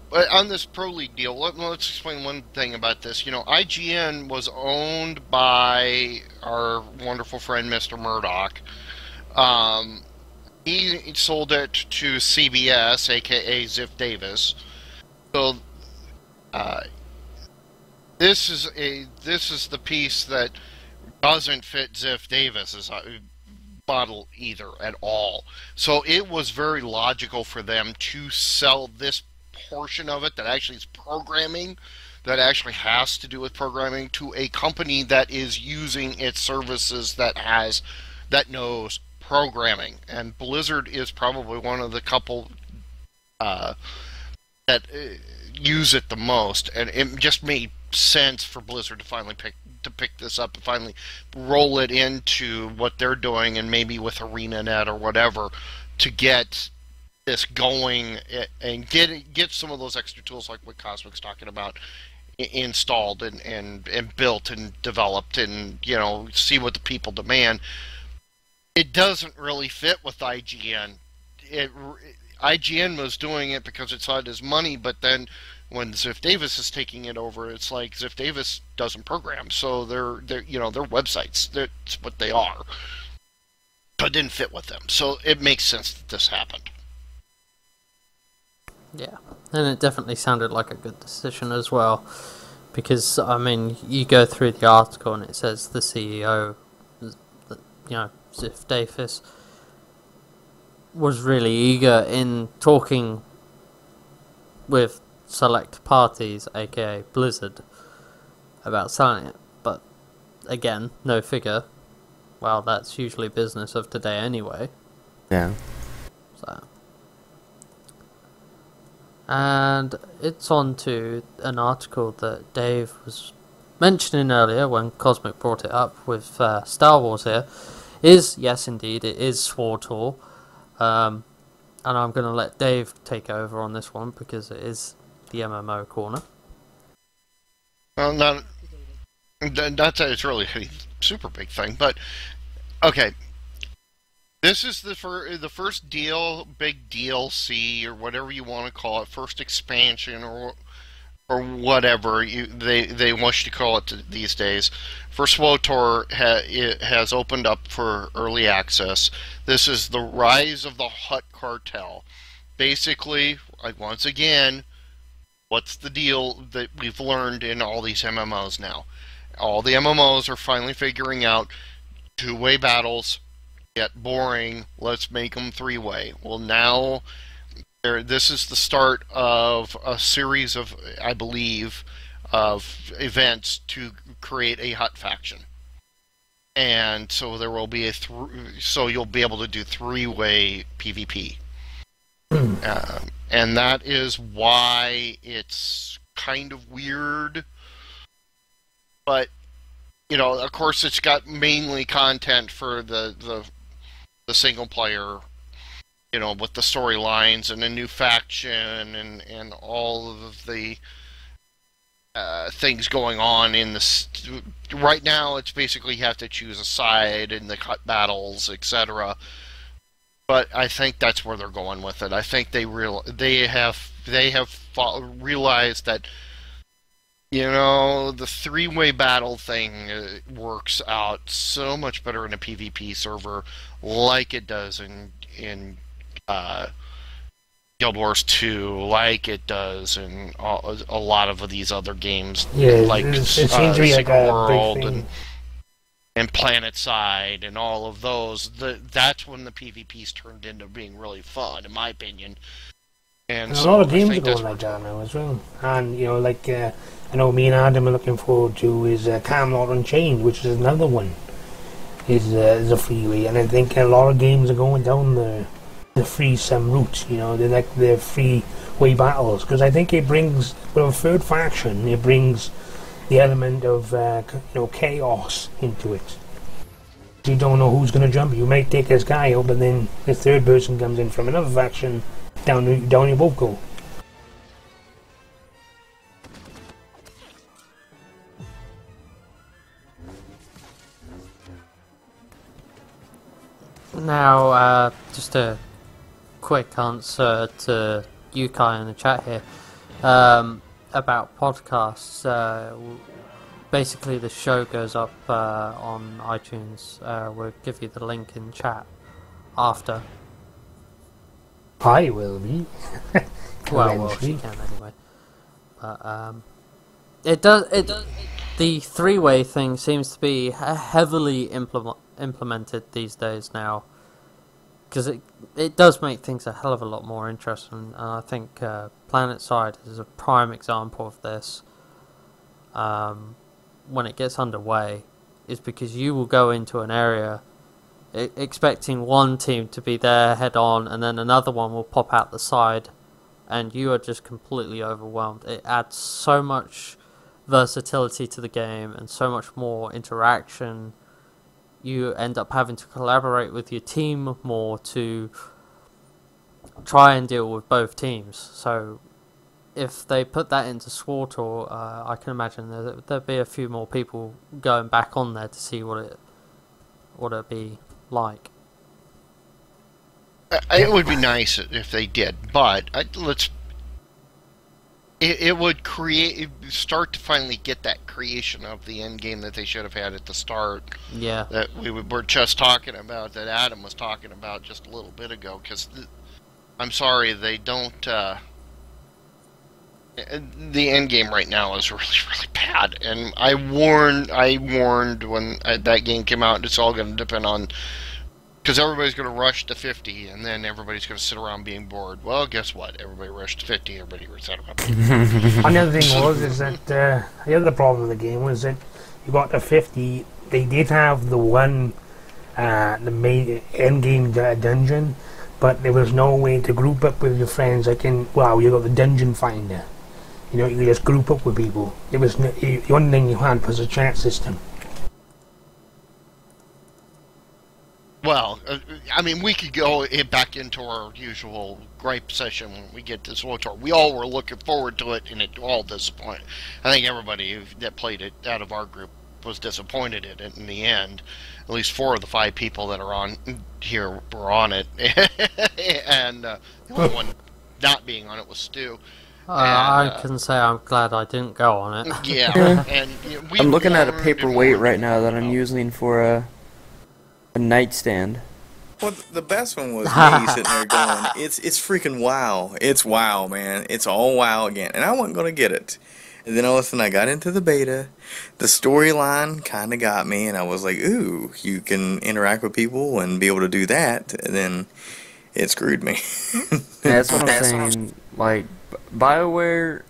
But on this Pro League deal, let's explain one thing about this. IGN was owned by our wonderful friend Mr. Murdoch. He sold it to CBS, aka Ziff Davis. So, this is the piece that doesn't fit Ziff Davis's model either at all. So it was very logical for them to sell this portion of it that actually is programming, that actually has to do with programming, to a company that is using its services that knows programming. And Blizzard is probably one of the couple that use it the most, and it just made sense for Blizzard to finally pick this up and finally roll it into what they're doing, and maybe with ArenaNet or whatever, to get this going and get some of those extra tools like what Cosmic's talking about installed and built and developed, and see what the people demand. It doesn't really fit with IGN. IGN was doing it because it saw it as money, but then when Ziff Davis is taking it over, it's like Ziff Davis doesn't program, so they're websites. That's what they are. So it didn't fit with them. So it makes sense that this happened. Yeah, and it definitely sounded like a good decision as well, because I mean, you go through the article and it says the CEO, Ziff Davis, was really eager in talking with select parties, aka Blizzard, about selling it, but again, no figure. Well, that's usually business of today anyway. Yeah. So. And it's on to an article that Dave was mentioning earlier when Cosmic brought it up with Star Wars here. Yes, indeed, it is SWTOR. And I'm going to let Dave take over on this one because it is the MMO corner. Well, not that it's really a super big thing, but okay. This is the first big DLC, or whatever you want to call it, first expansion, or whatever they wish to call it these days. For SWTOR, it has opened up for early access. This is the rise of the Hutt cartel. Basically, once again, what's the deal that we've learned in all these MMOs now? All the MMOs are finally figuring out two-way battles get boring. Let's make them three-way. Well, now this is the start of a series of, I believe, of events to create a Hutt faction, and so there will be so you'll be able to do three-way PvP, and that is why it's kind of weird. But of course, it's got mainly content for the single player you know, with the storylines and a new faction and all of the things going on in this. Right now, it's basically you have to choose a side in the cut battles, etc. But I think that's where they're going with it. I think they have realized that, you know, the three-way battle thing works out so much better in a PvP server, like it does in Guild Wars 2, like it does in a lot of these other games, like Secret World and PlanetSide and all of those. That's when the PvP's turned into being really fun, in my opinion. And a lot of games are going like that now as well. And, you know, like, I know me and Adam are looking forward to is Camelot Unchained, which is another one. Is a freeway, and I think a lot of games are going down the free sim route. You know, they're like the freeway battles, because I think it brings, with a third faction, it brings the element of you know, chaos into it. You don't know who's going to jump. You might take this guy out, but then the third person comes in from another faction. Down you both go. Now, just a quick answer to Yukai in the chat here about podcasts. Basically, the show goes up on iTunes. We'll give you the link in chat after. I will be. well, she can anyway. But it does. The three-way thing seems to be heavily implemented these days now, because it does make things a hell of a lot more interesting. And I think PlanetSide is a prime example of this. When it gets underway, is because you will go into an area expecting one team to be there head on, and then another one will pop out the side, and you are just completely overwhelmed. It adds so much versatility to the game and so much more interaction. You end up having to collaborate with your team more to try and deal with both teams. So if they put that into SWTOR, I can imagine there'd be a few more people going back on there to see what it'd be like. It would be nice if they did, but it would start to finally get that creation of the end game that they should have had at the start. Yeah. That we were just talking about, that Adam was talking about just a little bit ago, because I'm sorry, they don't. The end game right now is really, really bad, and I warned when that game came out. It's all going to depend on, because everybody's going to rush to 50, and then everybody's going to sit around being bored. Well, guess what? Everybody rushed to 50. Everybody sat around. Another thing is that the other problem with the game was that you got to 50. They did have the one, the main end game dungeon, but there was no way to group up with your friends. You got the dungeon finder. You know, you could just group up with people. It was the only thing you had was a chat system. Well, I mean, we could go back into our usual gripe session when we get to SWTOR. We all were looking forward to it, and it all disappointed. I think everybody that played it out of our group was disappointed in it in the end. At least 4 of the 5 people that are on here were on it, and the only one not being on it was Stu. I can say I'm glad I didn't go on it. Yeah, and I'm looking at a paperweight right now that I'm using for a nightstand. Well, the best one was me sitting there going, it's freaking WoW. It's WoW, man. It's all WoW again. And I wasn't going to get it. And then all of a sudden I got into the beta. The storyline kind of got me, and I was like, ooh, you can interact with people and be able to do that. And then it screwed me. That's what I'm saying. Like, BioWare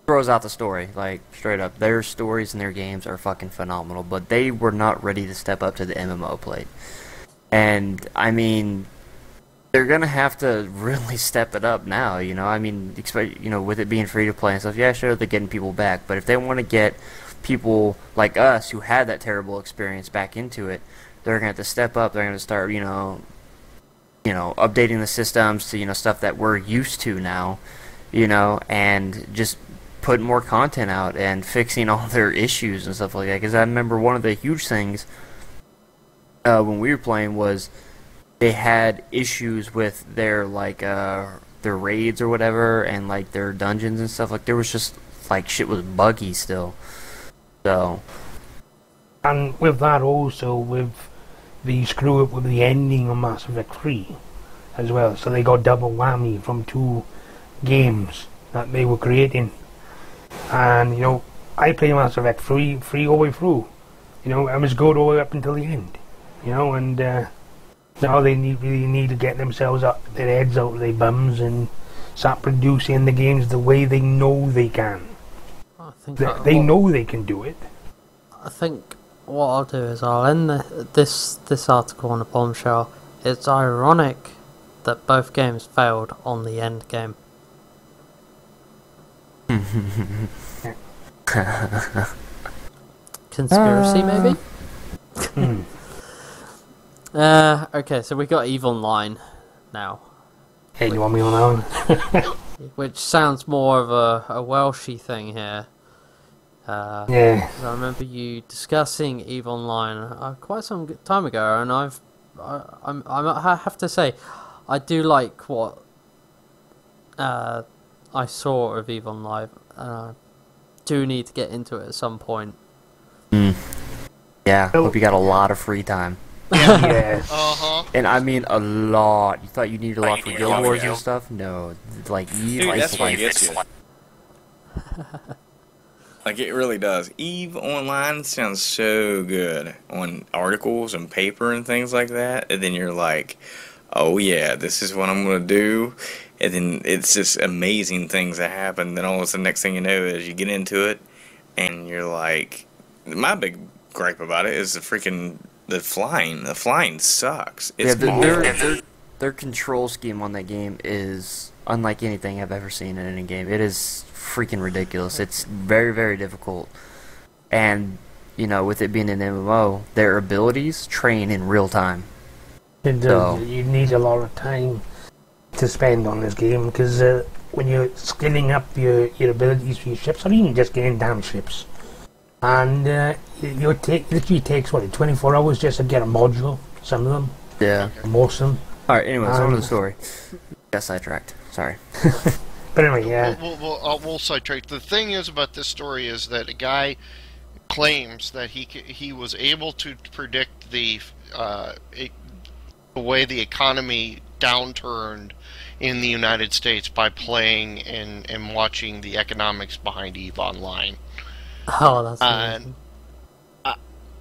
throws out the story, like, straight up. Their stories and their games are fucking phenomenal, but they were not ready to step up to the MMO plate. And, I mean, they're gonna have to really step it up now, you know? I mean, with it being free to play and stuff, yeah, sure, they're getting people back, but if they want to get people like us who had that terrible experience back into it, they're gonna have to step up, they're gonna start, updating the systems to, stuff that we're used to now, and just putting more content out and fixing all their issues and stuff like that. Because I remember one of the huge things when we were playing was they had issues with their their raids or whatever, and like their dungeons and stuff. Like there was just like shit was buggy still. So. And with that also, with the screw up with the ending of Mass Effect 3 as well, so they got double whammy from 2 games that they were creating. And I played Mass Effect 3 all the way through. I was good all the way up until the end. And now they really need to get themselves up, their heads out of their bums and start producing the games the way they know they can. I think they know they can do it. I think what I'll do is I'll end this article on a bombshell. It's ironic that both games failed on the end game. Conspiracy, maybe? Okay, so we got EVE Online now. Hey, you want me on that one? Which sounds more of a Welshy thing here. Yeah. I remember you discussing EVE Online quite some time ago, and I have to say, I do like what I saw of EVE Online. Do need to get into it at some point. Yeah, hope you got a lot of free time. Yes. And I mean a lot. You thought you needed a lot for Guild Wars and stuff? No, like Dude, that's what gets you. Like, it really does. EVE Online sounds so good on articles and paper and things like that. And then you're like, oh yeah, this is what I'm going to do. And then it's just amazing things that happen. Then all of a sudden, next thing you know is you get into it and you're like, my big gripe about it is the flying. The flying sucks. It's their control scheme on that game is unlike anything I've ever seen in any game. It is freaking ridiculous. It's very, very difficult. And, with it being an MMO, their abilities train in real time. It does. You need a lot of time to spend on this game, because when you're skilling up your abilities for your ships, or even just getting damn ships, and it literally takes 24 hours just to get a module, some of them. Yeah. Most of them. Alright, anyways, on to the story. Got sidetracked. Sorry. But anyway, yeah. We'll sidetrack. The thing is about this story is that a guy claims that he was able to predict the way the economy downturned in the United States by playing and watching the economics behind EVE Online. Oh, that's amazing.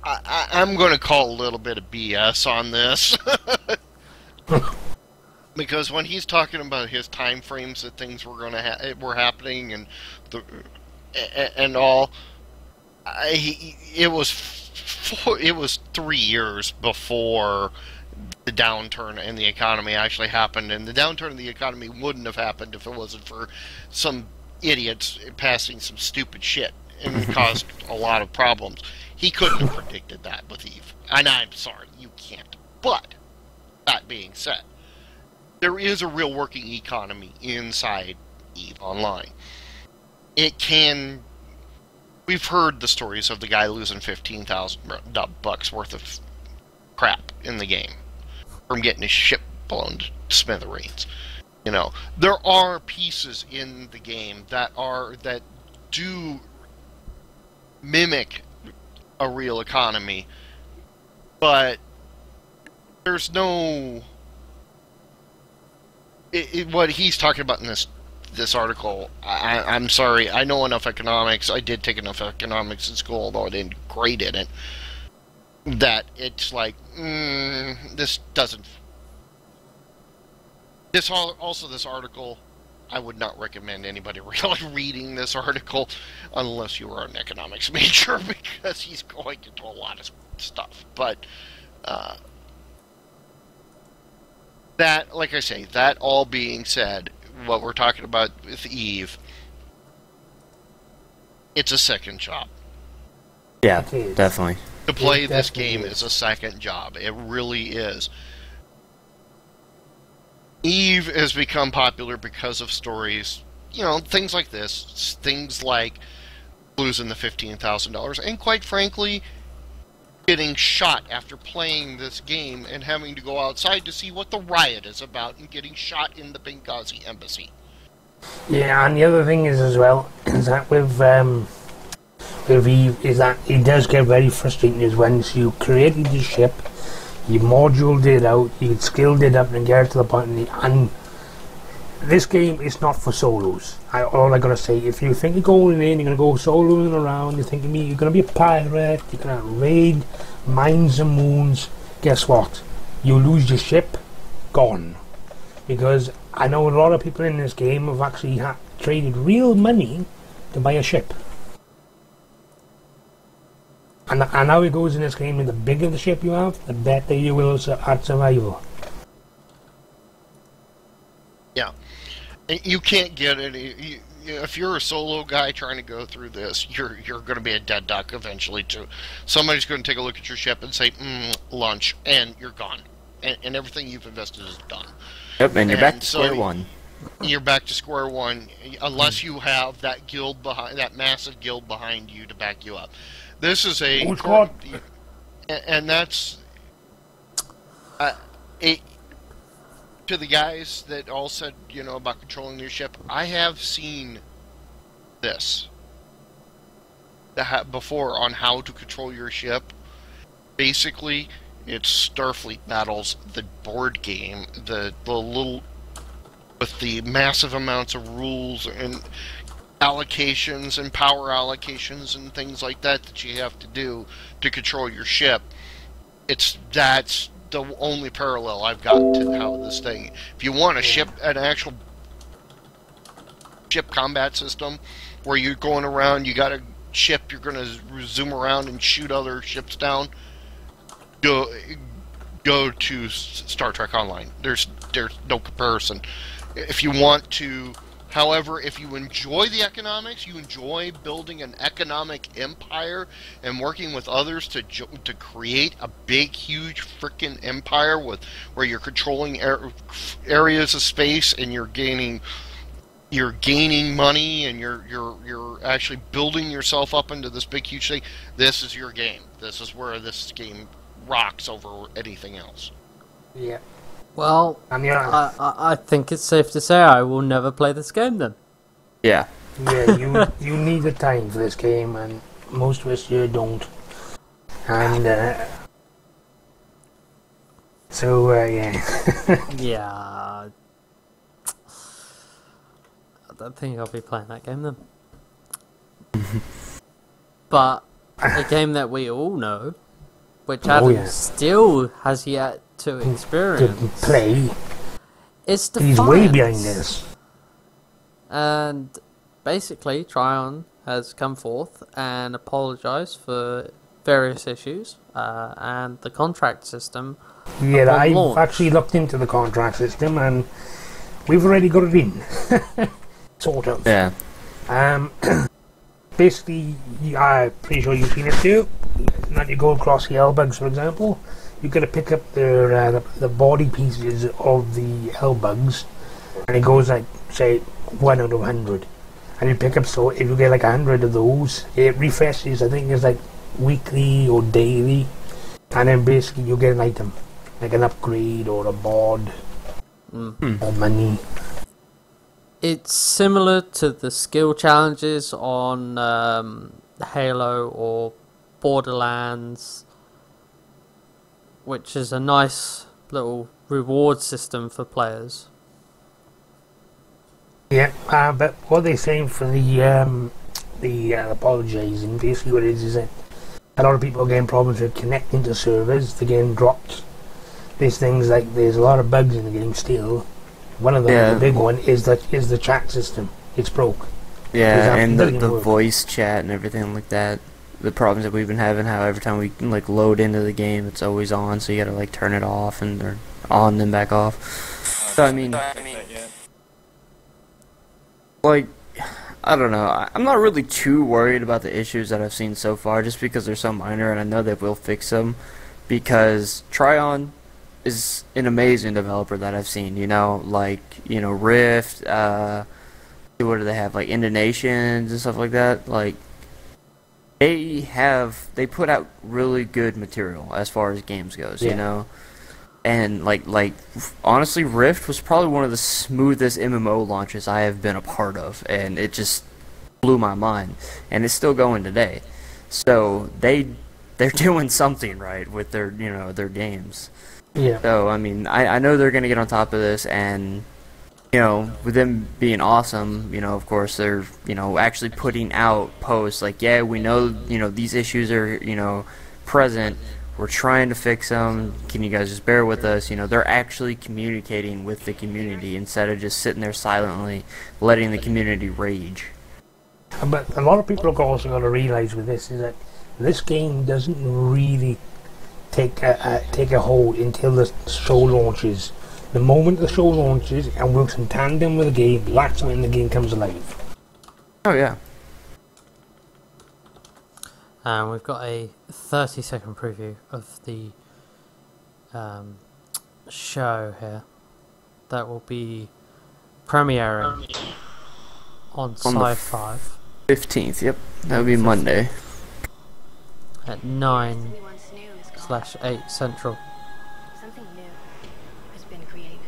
I'm going to call a little bit of BS on this. Because when he's talking about his time frames that things were happening and all, it was 3 years before the downturn in the economy actually happened, and the downturn in the economy wouldn't have happened if it wasn't for some idiots passing some stupid shit, and it caused a lot of problems. He couldn't have predicted that with EVE, and I'm sorry, you can't. But that being said, there is a real working economy inside EVE Online. We've heard the stories of the guy losing $15,000 worth of crap in the game from getting his ship blown to smithereens. There are pieces in the game that do mimic a real economy, but there's no... what he's talking about in this article, I'm sorry, I know enough economics, I did take enough economics in school, although I didn't grade in it, that it's like, this doesn't... This article, I would not recommend anybody really reading this article unless you are an economics major, because he's going into a lot of stuff. But, that, like I say, that all being said, what we're talking about with EVE, it's a second job. Yeah, definitely. To play this game is a second job. It really is. Eve has become popular because of stories, things like this, things like losing the $15,000, and quite frankly, getting shot after playing this game and having to go outside to see what the riot is about and getting shot in the Benghazi embassy. Yeah, and the other thing is as well, is that with Eve, is that it does get very frustrating is once you created the ship, you moduled it out, you skilled it up and get it to the point, and this game is not for solos. All I gotta say, if you think you're going in, you're gonna go soloing around, you're thinking you're gonna be a pirate, you're gonna raid mines and moons, guess what? You lose your ship, gone. Because I know a lot of people in this game have actually traded real money to buy a ship. And how it goes in this game, the bigger the ship you have, the better you will at survival. Yeah. You can't get any... if you're a solo guy trying to go through this, you're going to be a dead duck eventually, too. Somebody's going to take a look at your ship and say, lunch, and you're gone. And everything you've invested is done. Yep, and you're back to square one. You're back to square one, unless you have that guild behind, that massive guild behind you to back you up. This is a... and that's... to the guys that all said, about controlling your ship, I have seen this before on how to control your ship. Basically, it's Starfleet Battles, the board game, the little, with the massive amounts of rules and allocations and power allocations and things like that you have to do to control your ship. That's the only parallel I've got to how this thing. If you want an actual ship combat system where you're going around, you got a ship, you're going to zoom around and shoot other ships down, go to Star Trek Online. There's no comparison. If you want to, however, if you enjoy the economics, you enjoy building an economic empire and working with others to create a big, huge frickin' empire where you're controlling areas of space and you're gaining money and you're actually building yourself up into this big, huge thing. This is your game. This is where this game rocks over anything else. Yeah. Well, I think it's safe to say I will never play this game then. Yeah. Yeah, you need the time for this game, and most of us here don't. And yeah. Yeah. I don't think I'll be playing that game then. But a game that we all know, which Adam still has yet to experience, to play. It's He's way behind this. And basically, Tryon has come forth and apologised for various issues and the contract system. Yeah, I've actually looked into the contract system and we've already got it in. Sort of. Yeah. Basically, I'm pretty sure you've seen it too. Now you go across the L-bugs, for example, you got to pick up the body pieces of the L-bugs, and it goes like, say, 1 out of 100. And you pick up, so if you get like 100 of those, it refreshes, I think it's like weekly or daily, and then basically you get an item, like an upgrade or a bod, or money. It's similar to the skill challenges on Halo or Borderlands, which is a nice little reward system for players. Yeah, but what they're saying for the apologising, basically what it is that a lot of people are getting problems with connecting to servers, they're getting dropped. There's things like, there's a lot of bugs in the game still. One of them, the big one, is the chat system. It's broke. Yeah, and the voice chat and everything like that. The problems that we've been having, how every time we like load into the game, it's always on, so you gotta like turn it off and or on then back off. So I mean, like, I don't know. I'm not really too worried about the issues that I've seen so far, just because they're so minor, and I know they will fix them. Because Tryon is an amazing developer that I've seen. You know, like Rift. What do they have? Like Indonesians and stuff like that. Like they put out really good material as far as games goes. You know. And like honestly, Rift was probably one of the smoothest MMO launches I have been a part of, and it just blew my mind. And it's still going today. So they're doing something right with their their games. Yeah. So I mean, I know they're gonna get on top of this, and with them being awesome, of course they're actually putting out posts like, yeah, we know these issues are present. We're trying to fix them. Can you guys just bear with us? They're actually communicating with the community instead of just sitting there silently letting the community rage. But a lot of people are also going to realize with this is that this game doesn't really take a hold until the show launches. The moment the show launches and works in tandem with the game, that's when the game comes alive. Oh yeah. And we've got a 30-second preview of the show here that will be premiering on Sci-Fi 15th. Yep, that'll be Monday at 9/8 Central. Something new has been created.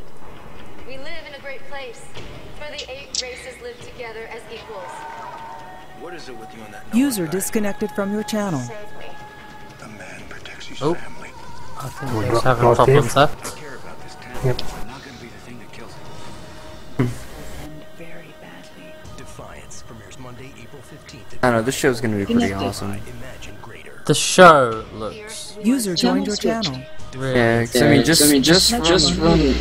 We live in a great place where the 8 races live together as equals. What is it with you on that? User disconnected from your channel. A man protects his Oh, family. I think he's having problems there. I care about this town. Yep. I'm not going to be the thing that kills it. Very badly. Defiance premieres Monday, April 15th. I don't know, this show's gonna be pretty awesome. Imagine greater. The show looks User joined your channel. really Yeah, 'cause I mean, just run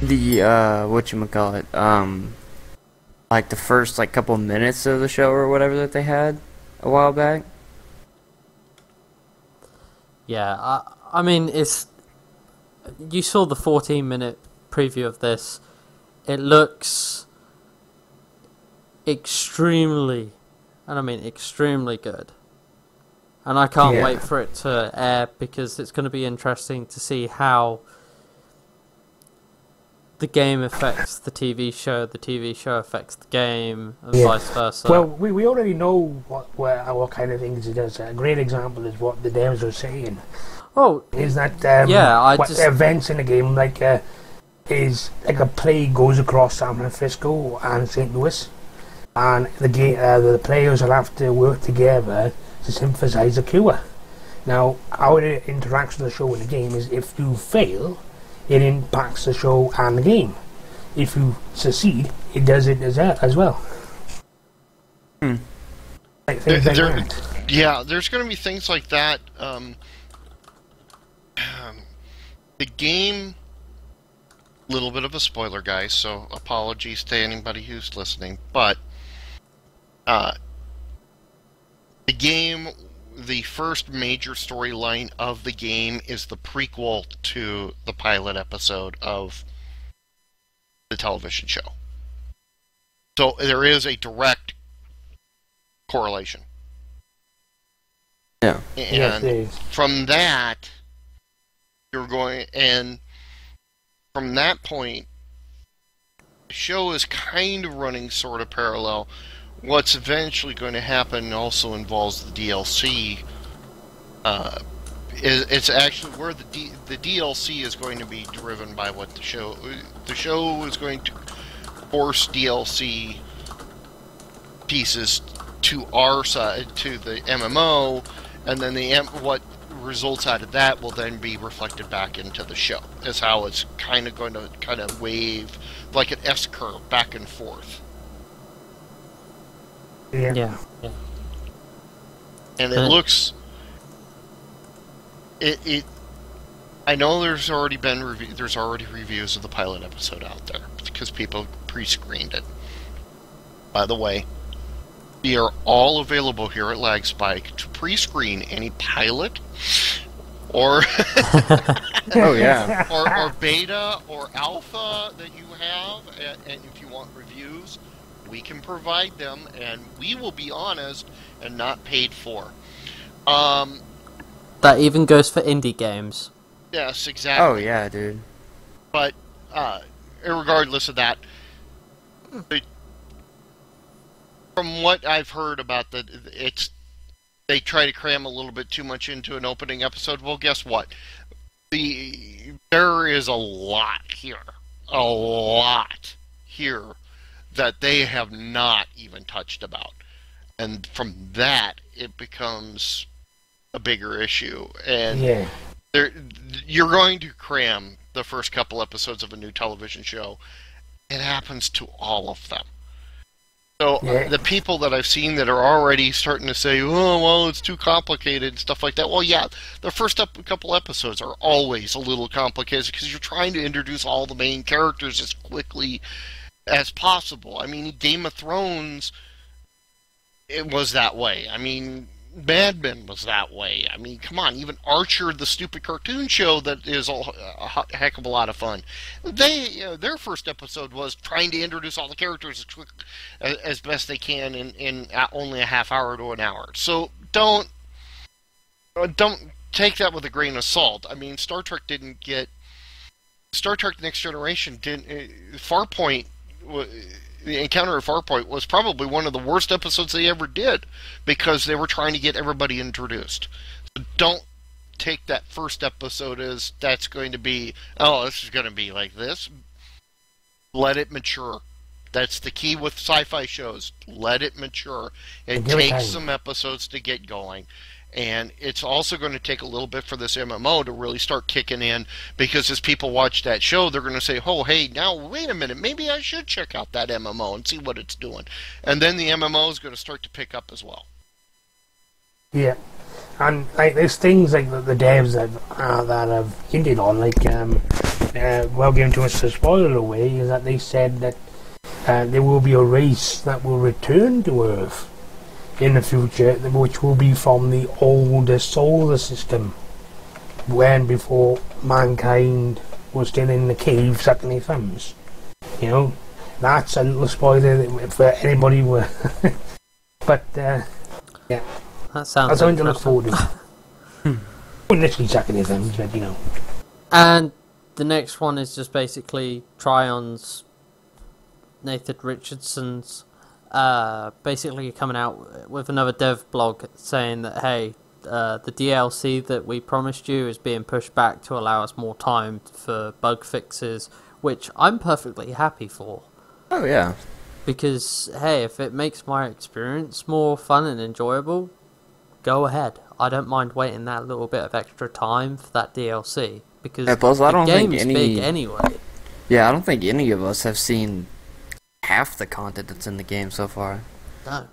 the whatchamacallit, like the first couple minutes of the show or whatever that they had a while back. Yeah, I mean, you saw the 14-minute preview of this. It looks extremely, and I mean extremely good. And I can't wait for it to air because it's going to be interesting to see how the game affects the TV show affects the game, and vice versa. Well, we already know what kind of things it does. A great example is what the devs are saying. Oh, is that events in the game is like a plague goes across San Francisco and St. Louis, and the players will have to work together to synthesize a cure. Now, how it interacts with the show in the game is if you fail, it impacts the show and the game. If you succeed, it does it as well. Like things like that. Yeah, there's going to be things like that. The game, little bit of a spoiler, guys, so apologies to anybody who's listening, but the game, the first major storyline of the game is the prequel to the pilot episode of the television show. So there is a direct correlation. Yeah. And from that, you're going, and from that point, the show is kind of running sort of parallel. What's eventually going to happen also involves the DLC. It's actually where the DLC is going to be driven by what the show is going to force DLC pieces to our side, to the MMO, and then what results out of that will then be reflected back into the show. Is how it's kind of going to wave like an S curve back and forth. Yeah. And it looks. I know there's already reviews of the pilot episode out there because people pre-screened it. By the way, we are all available here at LagSpike to pre-screen any pilot or or beta or alpha that you have, and if you want reviews, we can provide them, and we will be honest and not paid for. That even goes for indie games. Yes, exactly. Oh yeah, dude. But regardless of that, from what I've heard about they try to cram a little bit too much into an opening episode. Well, guess what? There is a lot here that they have not even touched about, and from that it becomes a bigger issue. And you're going to cram the first couple episodes of a new television show. It happens to all of them. So the people that I've seen that are already starting to say, oh, well, it's too complicated and stuff like that. Well, yeah, the first couple episodes are always a little complicated because you're trying to introduce all the main characters as quickly as possible. I mean, Game of Thrones, it was that way. I mean, Mad Men was that way. I mean, come on, even Archer, the stupid cartoon show that is a heck of a lot of fun. Their first episode was trying to introduce all the characters as best they can in only a half hour to an hour. So don't take that with a grain of salt. I mean, Star Trek Next Generation Farpoint. The Encounter at Farpoint was probably one of the worst episodes they ever did because they were trying to get everybody introduced. So don't take that first episode as that's going to be, oh, this is going to be like this. Let it mature. That's the key with sci-fi shows. Let it mature. It takes some episodes to get going. And it's also going to take a little bit for this MMO to really start kicking in, because as people watch that show, they're going to say, oh, hey, now, wait a minute, maybe I should check out that MMO and see what it's doing. And then the MMO is going to start to pick up as well. Yeah. And like, there's things like the devs that have hinted on, like, well, given to us a spoiler away, is that they said that there will be a race that will return to Earth in the future, which will be from the older solar system, when before mankind was still in the cave sucking their thumbs. You know, that's a little spoiler for anybody. But yeah, that sounds. That's something to look forward to. We're literally sucking their thumbs, but you know. And the next one is just basically Trion's, Nathan Richardson's. Basically coming out with another dev blog saying that, hey, the DLC that we promised you is being pushed back to allow us more time for bug fixes, which I'm perfectly happy for. Oh yeah, because hey, if it makes my experience more fun and enjoyable, go ahead. I don't mind waiting that little bit of extra time for that DLC, because the game is big anyway. Yeah, I don't think any of us have seen half the content that's in the game so far. No.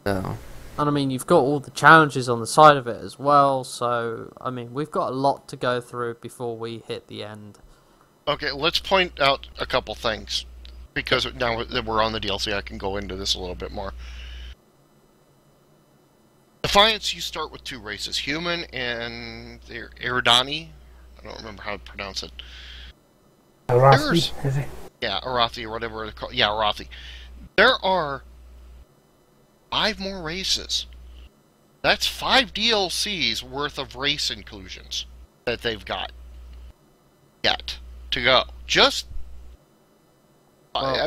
So. And I mean, you've got all the challenges on the side of it as well, so, I mean, we've got a lot to go through before we hit the end. Okay, let's point out a couple things, because now that we're on the DLC, I can go into this a little bit more. Defiance, you start with two races, human and Eridani. I don't remember how to pronounce it. Arathi, is it? Yeah, Arathi or whatever it's called. Yeah, Arathi. There are 5 more races. That's 5 DLCs worth of race inclusions that they've got yet to go. Just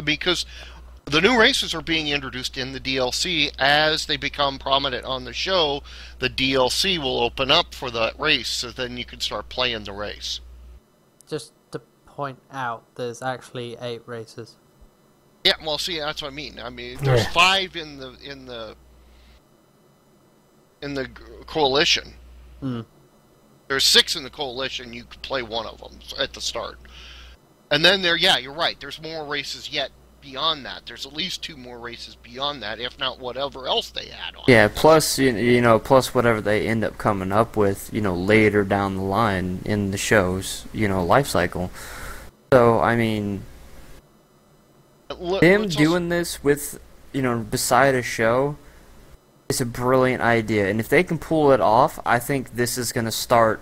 because the new races are being introduced in the DLC as they become prominent on the show. The DLC will open up for that race, so then you can start playing the race. Just point out, there's actually 8 races. Yeah, well, see, that's what I mean. I mean, there's 5 in the coalition. There's 6 in the coalition. You could play one of them at the start, and then you're right. There's more races yet beyond that. There's at least 2 more races beyond that, if not whatever else they add on. Yeah, plus plus whatever they end up coming up with, later down the line in the show's, life cycle. So, I mean, them doing this with, beside a show is a brilliant idea. And if they can pull it off, I think this is going to start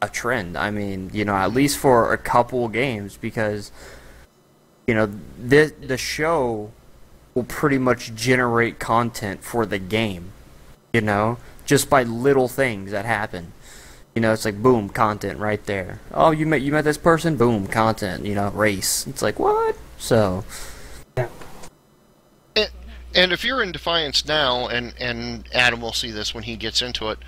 a trend. I mean, at least for a couple games, because, the show will pretty much generate content for the game, just by little things that happen. You know, it's like boom, content right there. Oh, you met this person, boom, content. You know, race. It's like what? So. Yeah. And if you're in Defiance now, and Adam will see this when he gets into it,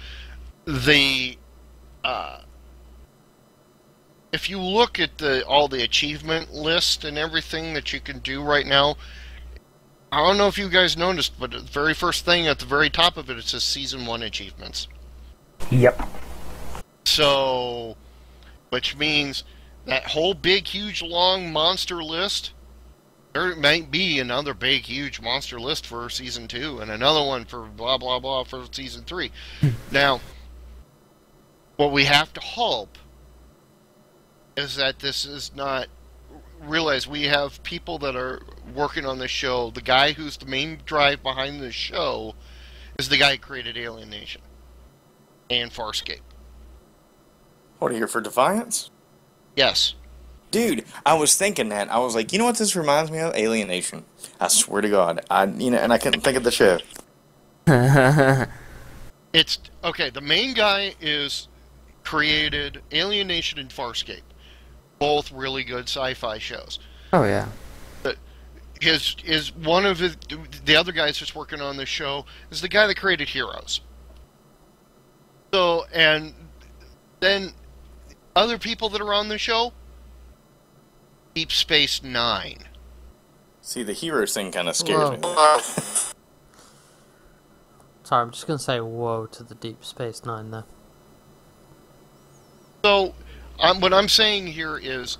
if you look at all the achievement list and everything that you can do right now, I don't know if you guys noticed, but the very first thing at the very top of it says Season 1 achievements. Yep. So, which means that whole big, huge, long monster list, there might be another big, huge monster list for Season 2, and another one for blah, blah, blah for Season 3. Now, what we have to hope is that this is not... Realize we have people that are working on this show. The guy who's the main drive behind this show is the guy who created Alien Nation and Farscape. What, are you here for Defiance? Yes. Dude, I was thinking that. I was like, you know what this reminds me of? Alien Nation. I swear to God. And I couldn't think of the show. It's... Okay, the main guy created Alien Nation and Farscape. Both really good sci-fi shows. Oh yeah. But one of the other guys that's working on this show is the guy that created Heroes. So, and then other people that are on the show, Deep Space Nine. See, the Heroes thing kind of scares me. Sorry, I'm just gonna say whoa to the Deep Space Nine there. So, what I'm saying here is,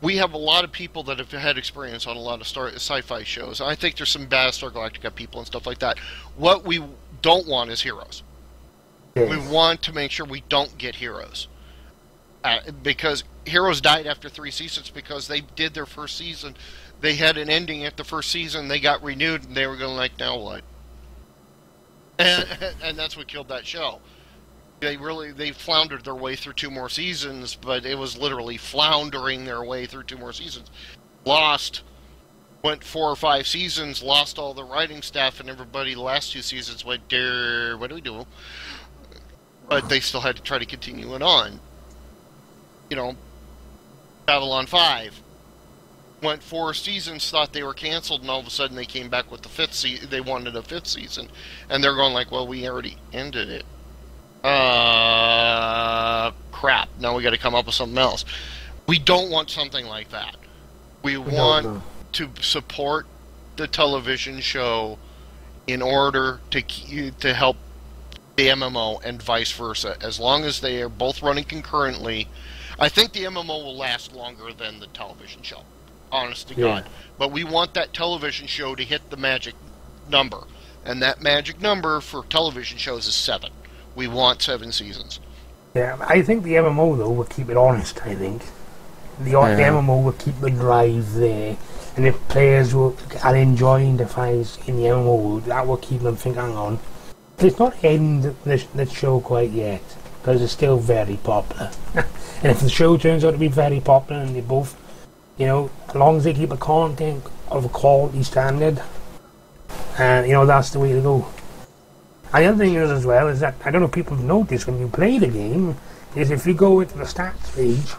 we have a lot of people that have had experience on a lot of sci-fi shows. I think there's some Battlestar Galactica people and stuff like that. What we don't want is Heroes. Yes. We want to make sure we don't get Heroes. Because Heroes died after 3 seasons because they did their first season. They had an ending at the first season, they got renewed, and they were going like, now what? And that's what killed that show. They floundered their way through 2 more seasons, but it was literally floundering their way through 2 more seasons. Went 4 or 5 seasons, lost all the writing staff, and everybody the last 2 seasons went, what do we do? But they still had to try to continue it on. You know, Babylon 5 went 4 seasons, thought they were canceled, and all of a sudden they came back with the 5th season. They wanted a 5th season, and they're going like, well, we already ended it. Crap. Now we got to come up with something else. We don't want something like that. We want to support the television show in order to help the MMO and vice versa. As long as they are both running concurrently, I think the MMO will last longer than the television show. Honest to God. But we want that television show to hit the magic number. And that magic number for television shows is 7. We want 7 seasons. Yeah, I think the MMO, though, will keep it honest, I think. The MMO will keep the drive there. And if players are enjoying Defiance in the MMO, that will keep them thinking, hang on, it's not ending the show quite yet, because it's still very popular. And if the show turns out to be very popular, and they both, you know, as long as they keep the content of a quality standard, and, you know, that's the way to go. And the other thing is as well is that, I don't know if people have noticed when you play the game, is if you go into the stats page,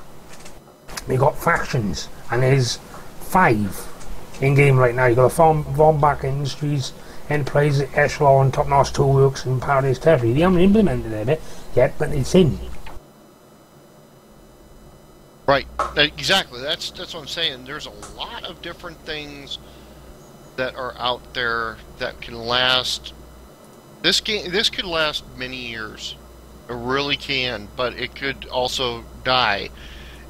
they got factions, and there's 5 in game right now. You got a Von Back Industries, Enterprise, Echelon, Top Notch Toolworks, and Paradise Territory. They haven't implemented it yet, but it's in. Right, exactly. That's what I'm saying. There's a lot of different things that are out there that can last. This could last many years. It really can, but it could also die.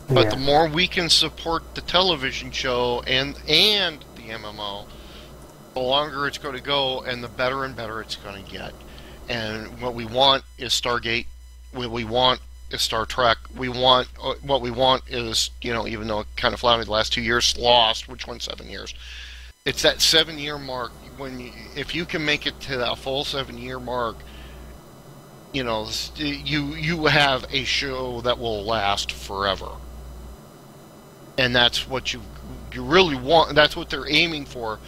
But the more we can support the television show and the MMO, the longer it's going to go, and the better and better it's going to get. And what we want is Stargate. What we want is Star Trek. What we want is, you know, even though it kind of floundered the last 2 years, Lost, which went 7 years. It's that 7-year mark. If you can make it to that full 7-year mark, you know, you have a show that will last forever. And that's what you really want. That's what they're aiming for.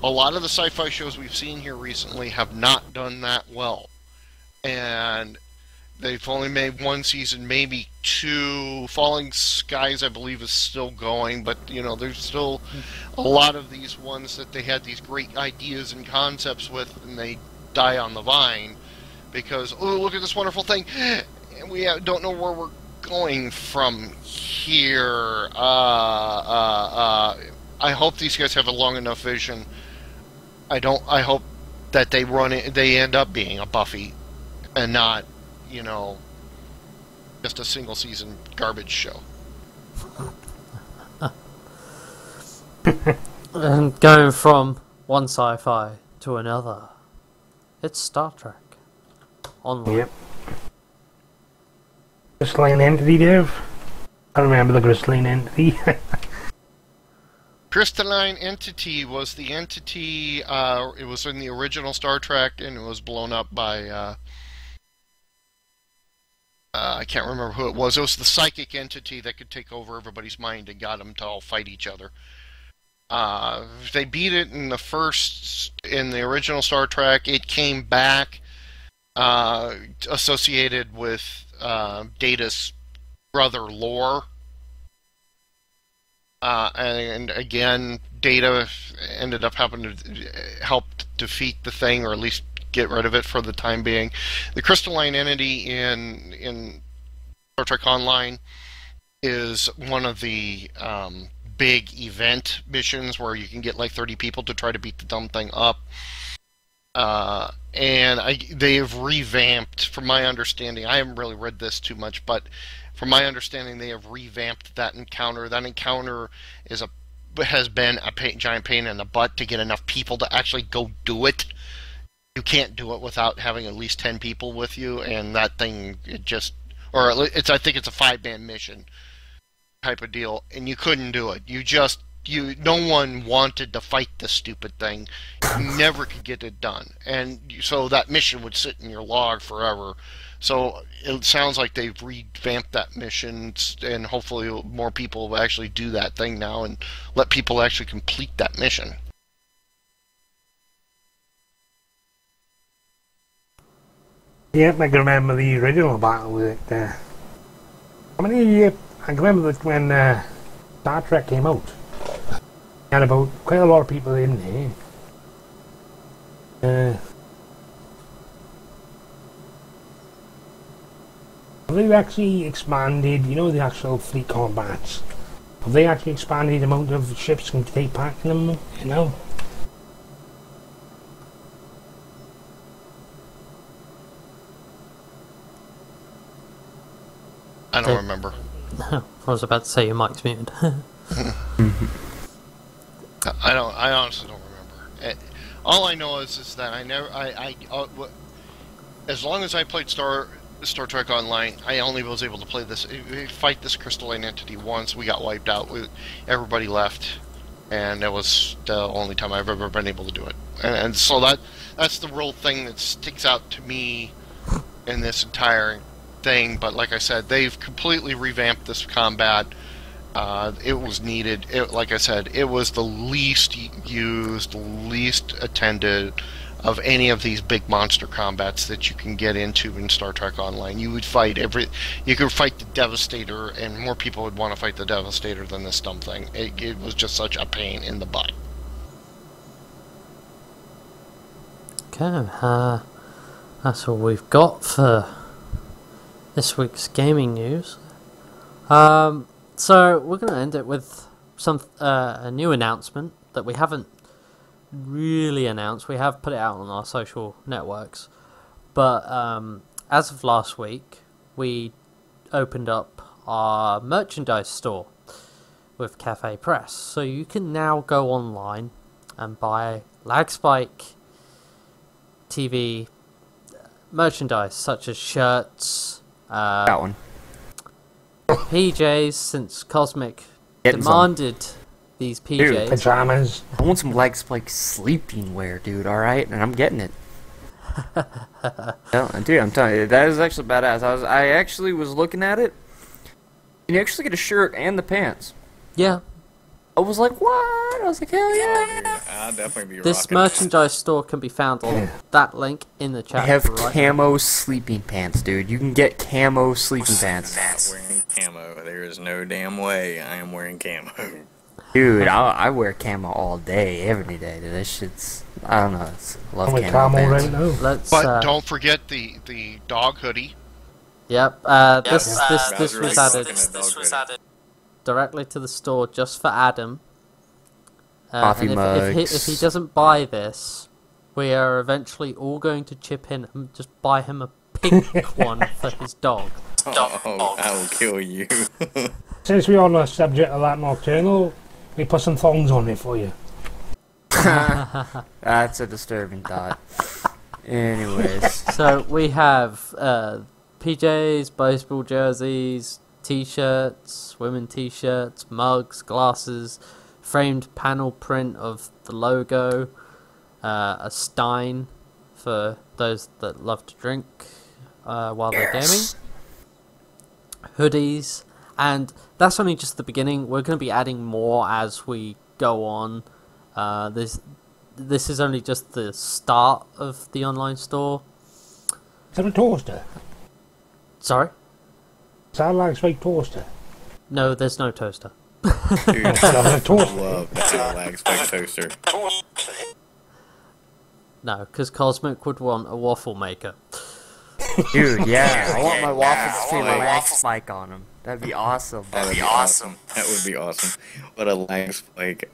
A lot of the sci-fi shows we've seen here recently have not done that well. And They've only made one season, maybe two. Falling Skies, I believe, is still going, but there's still a lot of these ones that they had these great ideas and concepts with, and they die on the vine because, oh, look at this wonderful thing, and we don't know where we're going from here. I hope these guys have a long enough vision. I hope that they end up being a Buffy, and not, just a single season garbage show. And going from one sci-fi to another, it's Star Trek Online. Yep. Crystalline Entity, Dave? I remember the Crystalline Entity. Crystalline Entity was the entity, it was in the original Star Trek, and it was blown up by, I can't remember who it was. It was the psychic entity that could take over everybody's mind and got them to all fight each other. They beat it in the original Star Trek. It came back, associated with Data's brother Lore. And again, Data ended up having to help defeat the thing, or at least get rid of it for the time being. The crystalline entity in Star Trek Online is one of the big event missions where you can get like 30 people to try to beat the dumb thing up. And they have revamped, from my understanding, I haven't really read this too much, but from my understanding, they have revamped that encounter. That encounter has been a giant pain in the butt to get enough people to actually go do it. You can't do it without having at least 10 people with you, and that thing, I think it's a 5-man mission type of deal, and you couldn't do it. No one wanted to fight this stupid thing. You never could get it done, and so that mission would sit in your log forever. So it sounds like they've revamped that mission, and hopefully more people will actually do that thing now and let people actually complete that mission. Yep, I can remember the original battle with it. I can remember that when Star Trek came out, had about quite a lot of people in there. Have they actually expanded, the actual fleet combats? Have they actually expanded the amount of ships can take part in them, I don't remember. I was about to say your mic's muted. I honestly don't remember. All I know is that as long as I played Star Trek Online, I only was able to fight this crystalline entity once. We got wiped out. Everybody left, and that was the only time I've ever been able to do it. And so that's the real thing that sticks out to me in this entire thing. But like I said, they've completely revamped this combat. It was needed. Like I said, it was the least used, least attended of any of these big monster combats that you can get into in Star Trek Online. You could fight the Devastator, and more people would want to fight the Devastator than this dumb thing. It was just such a pain in the butt. Okay, that's all we've got for this week's gaming news. So we're going to end it with a new announcement that we haven't really announced. We have put it out on our social networks, but as of last week, we opened up our merchandise store with Cafe Press. So you can now go online and buy LagSpike TV merchandise, such as shirts, that one, PJs, since Cosmic demanded these PJs. Dude, pajamas. I want some LagSpike sleeping wear, dude, alright? And I'm getting it. Dude, I'm telling you, that is actually badass. I actually was looking at it, and you actually get a shirt and the pants. Yeah. I was like, what? I was like, hell yeah. Dude, I'll definitely be This rocking merchandise store can be found on that link in the chat. I have right camo now. sleeping pants, dude. You can get camo sleeping pants. I'm not wearing camo. There is no damn way I am wearing camo. Dude, I wear camo all day, every day. Dude. That shit's, I don't know. I love camo camo pants. right now. But don't forget the dog hoodie. Yep. This was added. This was added directly to the store just for Adam. Coffee and mugs. if he doesn't buy this, we are eventually all going to chip in and just buy him a pink one for his dog. Oh, I will kill you. Since we're on the subject of that Nocturnal, we put some thongs on it for you. That's a disturbing thought. Anyways. So we have PJs, baseball jerseys, t-shirts, women t-shirts, mugs, glasses, framed panel print of the logo, a stein for those that love to drink while they're gaming, hoodies, and that's only just the beginning. We're going to be adding more as we go on. This is only just the start of the online store. Is that a toaster? Sorry? Is that a LagSpike toaster? No, there's no toaster. Dude, I love that LagSpike toaster. No, because Cosmic would want a waffle maker. Dude, yeah, I want my waffles to have a LagSpike on them. That'd be awesome. That would be awesome. That would be awesome. What a LagSpike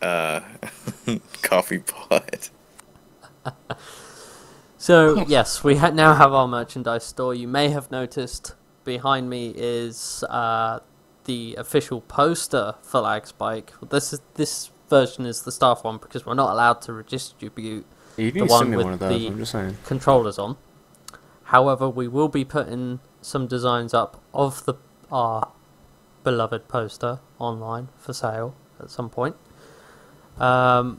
coffee pot. So, yes, we now have our merchandise store. You may have noticed behind me is the official poster for LagSpike. This version is the staff one because we're not allowed to redistribute the one with the controllers on. However, we will be putting some designs up of our beloved poster online for sale at some point. Right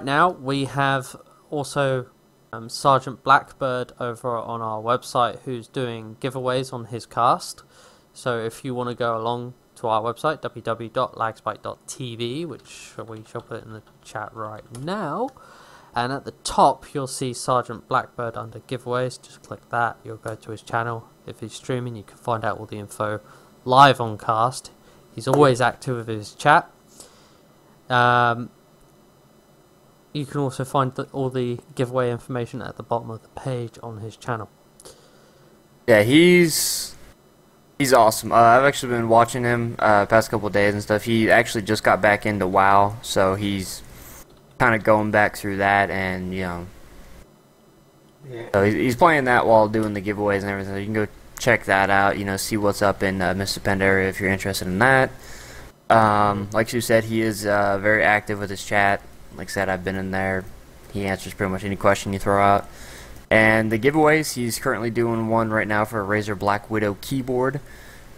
now, we have also Sergeant Blackbird over on our website who's doing giveaways on his cast. So if you want to go along to our website, www.lagspike.tv, which we shall put in the chat right now, and at the top you'll see Sergeant Blackbird under giveaways. Just click that, you'll go to his channel. If he's streaming, you can find out all the info live on cast. He's always active with his chat. You can also find all the giveaway information at the bottom of the page on his channel. Yeah, he's awesome. I've actually been watching him past couple of days and stuff. He actually just got back into WoW, so he's kind of going back through that, and so he's playing that while doing the giveaways and everything. So you can go check that out. See what's up in Mr. Pend area if you're interested in that. Like you said, he is very active with his chat. Like I said, I've been in there. He answers pretty much any question you throw out. And the giveaways, he's currently doing one right now for a Razer Black Widow keyboard.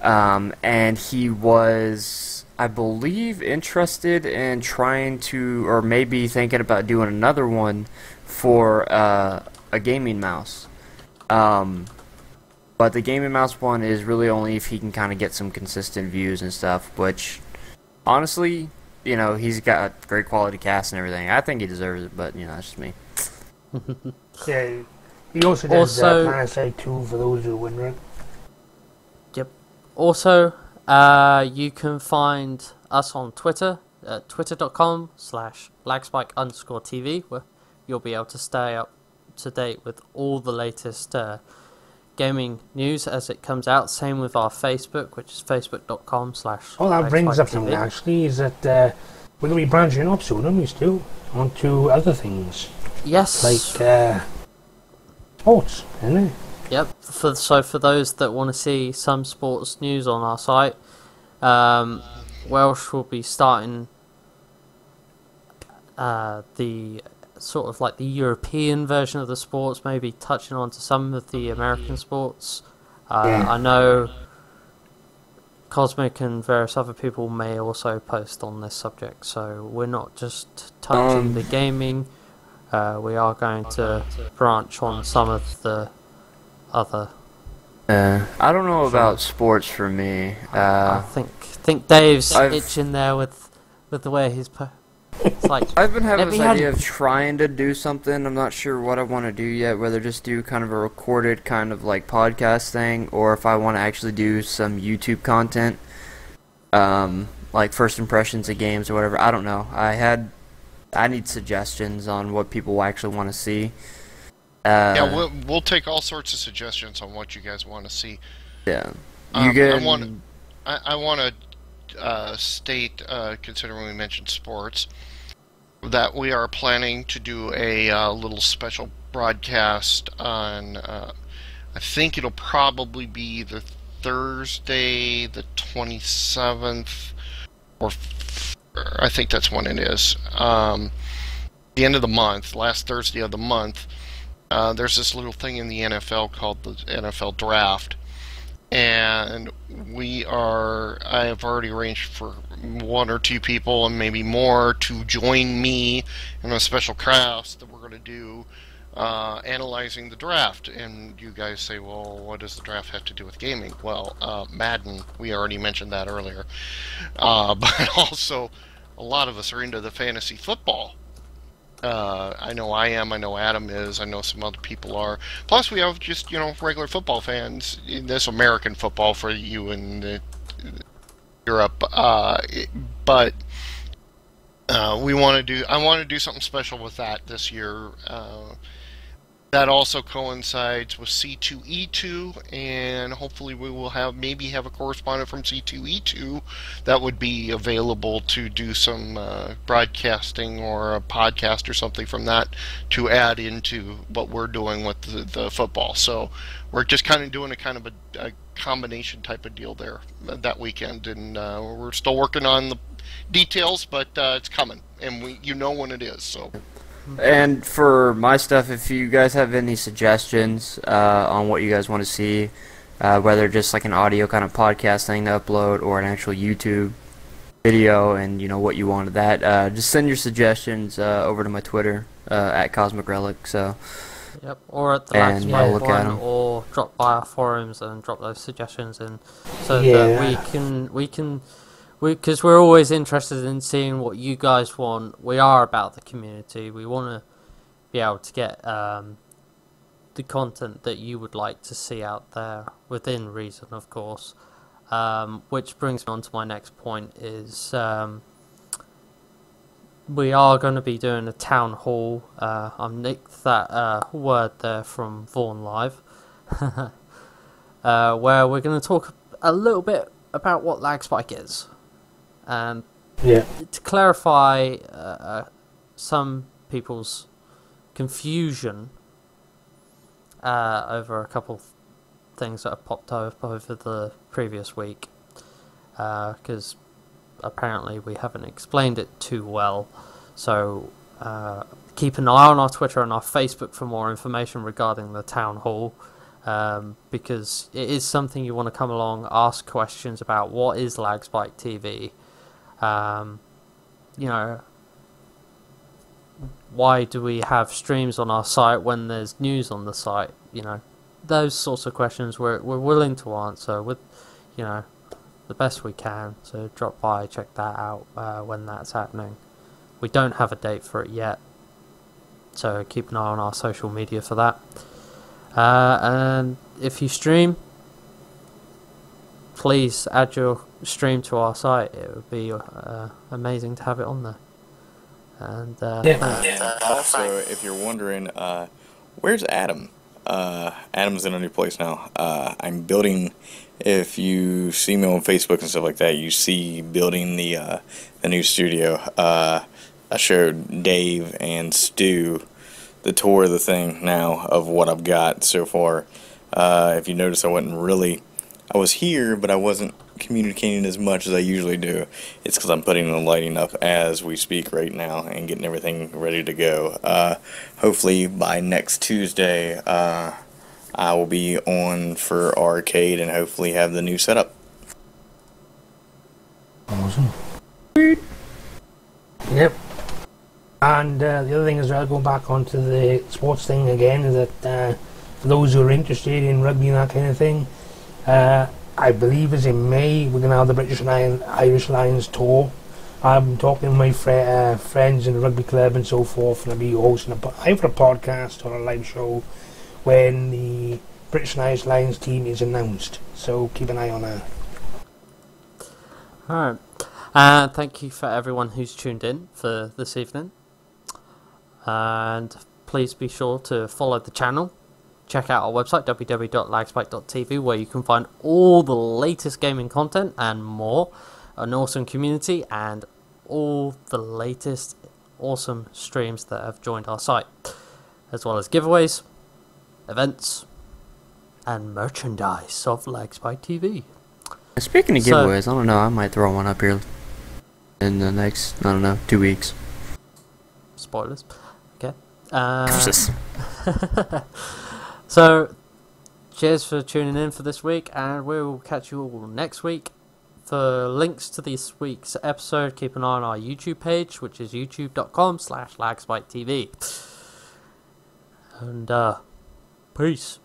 And he was, I believe, interested in trying to, or maybe thinking about doing another one for a gaming mouse. But the gaming mouse one is really only if he can kind of get some consistent views and stuff, which, honestly, he's got great quality cast and everything. I think he deserves it, but, that's just me. Yeah, he also does Parasite 2 for those who are wondering. Yep. Also, you can find us on Twitter at twitter.com/lagspike_TV, where you'll be able to stay up to date with all the latest gaming news as it comes out. Same with our Facebook, which is facebook.com/lagspike_TV. Oh, that brings up something actually, is that we're going to be branching off soon, aren't we, Stu? Onto other things. Yes. Like sports, isn't it? Yep. So for those that want to see some sports news on our site, Welsh will be starting the sort of like the European version of the sports, maybe touching on to some of the American sports. I know Cosmic and various other people may also post on this subject, so we're not just touching the gaming. We are going to branch on some of the other. I don't know about sports for me. I think Dave's itching there with with the way he's it's like, I've been having this idea of trying to do something. I'm not sure what I want to do yet, whether just do kind of a recorded kind of like podcast thing, or if I want to actually do some YouTube content, like first impressions of games or whatever. I don't know. I need suggestions on what people actually want to see. Yeah, we'll take all sorts of suggestions on what you guys want to see. Yeah. I want to state, considering we mentioned sports, that we are planning to do a little special broadcast on, I think it'll probably be the Thursday, the 27th, or I think that's when it is. The end of the month, last Thursday of the month, there's this little thing in the NFL called the NFL Draft. And I have already arranged for 1 or 2 people and maybe more to join me in a special class that we're going to do analyzing the draft. And you guys say, well, what does the draft have to do with gaming? Well, Madden, we already mentioned that earlier. But also, a lot of us are into the fantasy football. I know I am, I know Adam is, I know some other people are. Plus we have just, regular football fans. This American football for you in Europe. But I want to do something special with that this year. That also coincides with C2E2, and hopefully we will maybe have a correspondent from C2E2 that would be available to do some broadcasting or a podcast or something from that to add into what we're doing with the football. So we're just kind of doing a combination type of deal there that weekend, and we're still working on the details, but it's coming, and when it is. So. And for my stuff, if you guys have any suggestions on what you guys want to see, whether just like an audio kind of podcast thing to upload or an actual YouTube video, and what you wanted that, just send your suggestions over to my Twitter at Cosmic Relic. So. Yep, or at the LagSpike one, or drop by our forums and drop those suggestions in, so that we can. Because we're always interested in seeing what you guys want. We are about the community. We want to be able to get the content that you would like to see out there, within reason, of course. Which brings me on to my next point, is we are going to be doing a town hall. I nicked that word there from Vaughan Live. Where we're going to talk a little bit about what LagSpike is. And to clarify some people's confusion over a couple of things that have popped up over the previous week, because apparently we haven't explained it too well. So keep an eye on our Twitter and our Facebook for more information regarding the town hall, because it is something you want to come along, ask questions about. What is LagSpike TV? Why do we have streams on our site when there's news on the site? Those sorts of questions we're willing to answer with, the best we can. So drop by, check that out when that's happening. We don't have a date for it yet, so keep an eye on our social media for that. And if you stream, please add your stream to our site. It would be amazing to have it on there. And also, if you're wondering, where's Adam? Adam's in a new place now. I'm building. If you see me on Facebook and stuff like that, you see building the new studio. I showed Dave and Stu the tour of the thing now of what I've got so far. If you notice, I was here, but I wasn't communicating as much as I usually do. It's because I'm putting the lighting up as we speak right now and getting everything ready to go. Hopefully by next Tuesday, I will be on for RCade and hopefully have the new setup. Awesome. Yep. And the other thing as well, going back onto the sports thing again, is that for those who are interested in rugby and that kind of thing, I believe it's in May, we're going to have the Irish Lions tour I'm talking to my friends in the rugby club and so forth, and I'll be hosting either a podcast or a live show when the British and Irish Lions team is announced. So keep an eye on that. Alright. And thank you for everyone who's tuned in for this evening. And please be sure to follow the channel. Check out our website, www.lagspike.tv, where you can find all the latest gaming content and more. An awesome community and all the latest awesome streams that have joined our site, as well as giveaways, events, and merchandise of LagSpike TV. Speaking of giveaways, I don't know, I might throw one up here in the next, 2 weeks. Spoilers. Okay. So, cheers for tuning in for this week, and we will catch you all next week. For links to this week's episode, keep an eye on our YouTube page, which is youtube.com/LagSpikeTV. And, peace.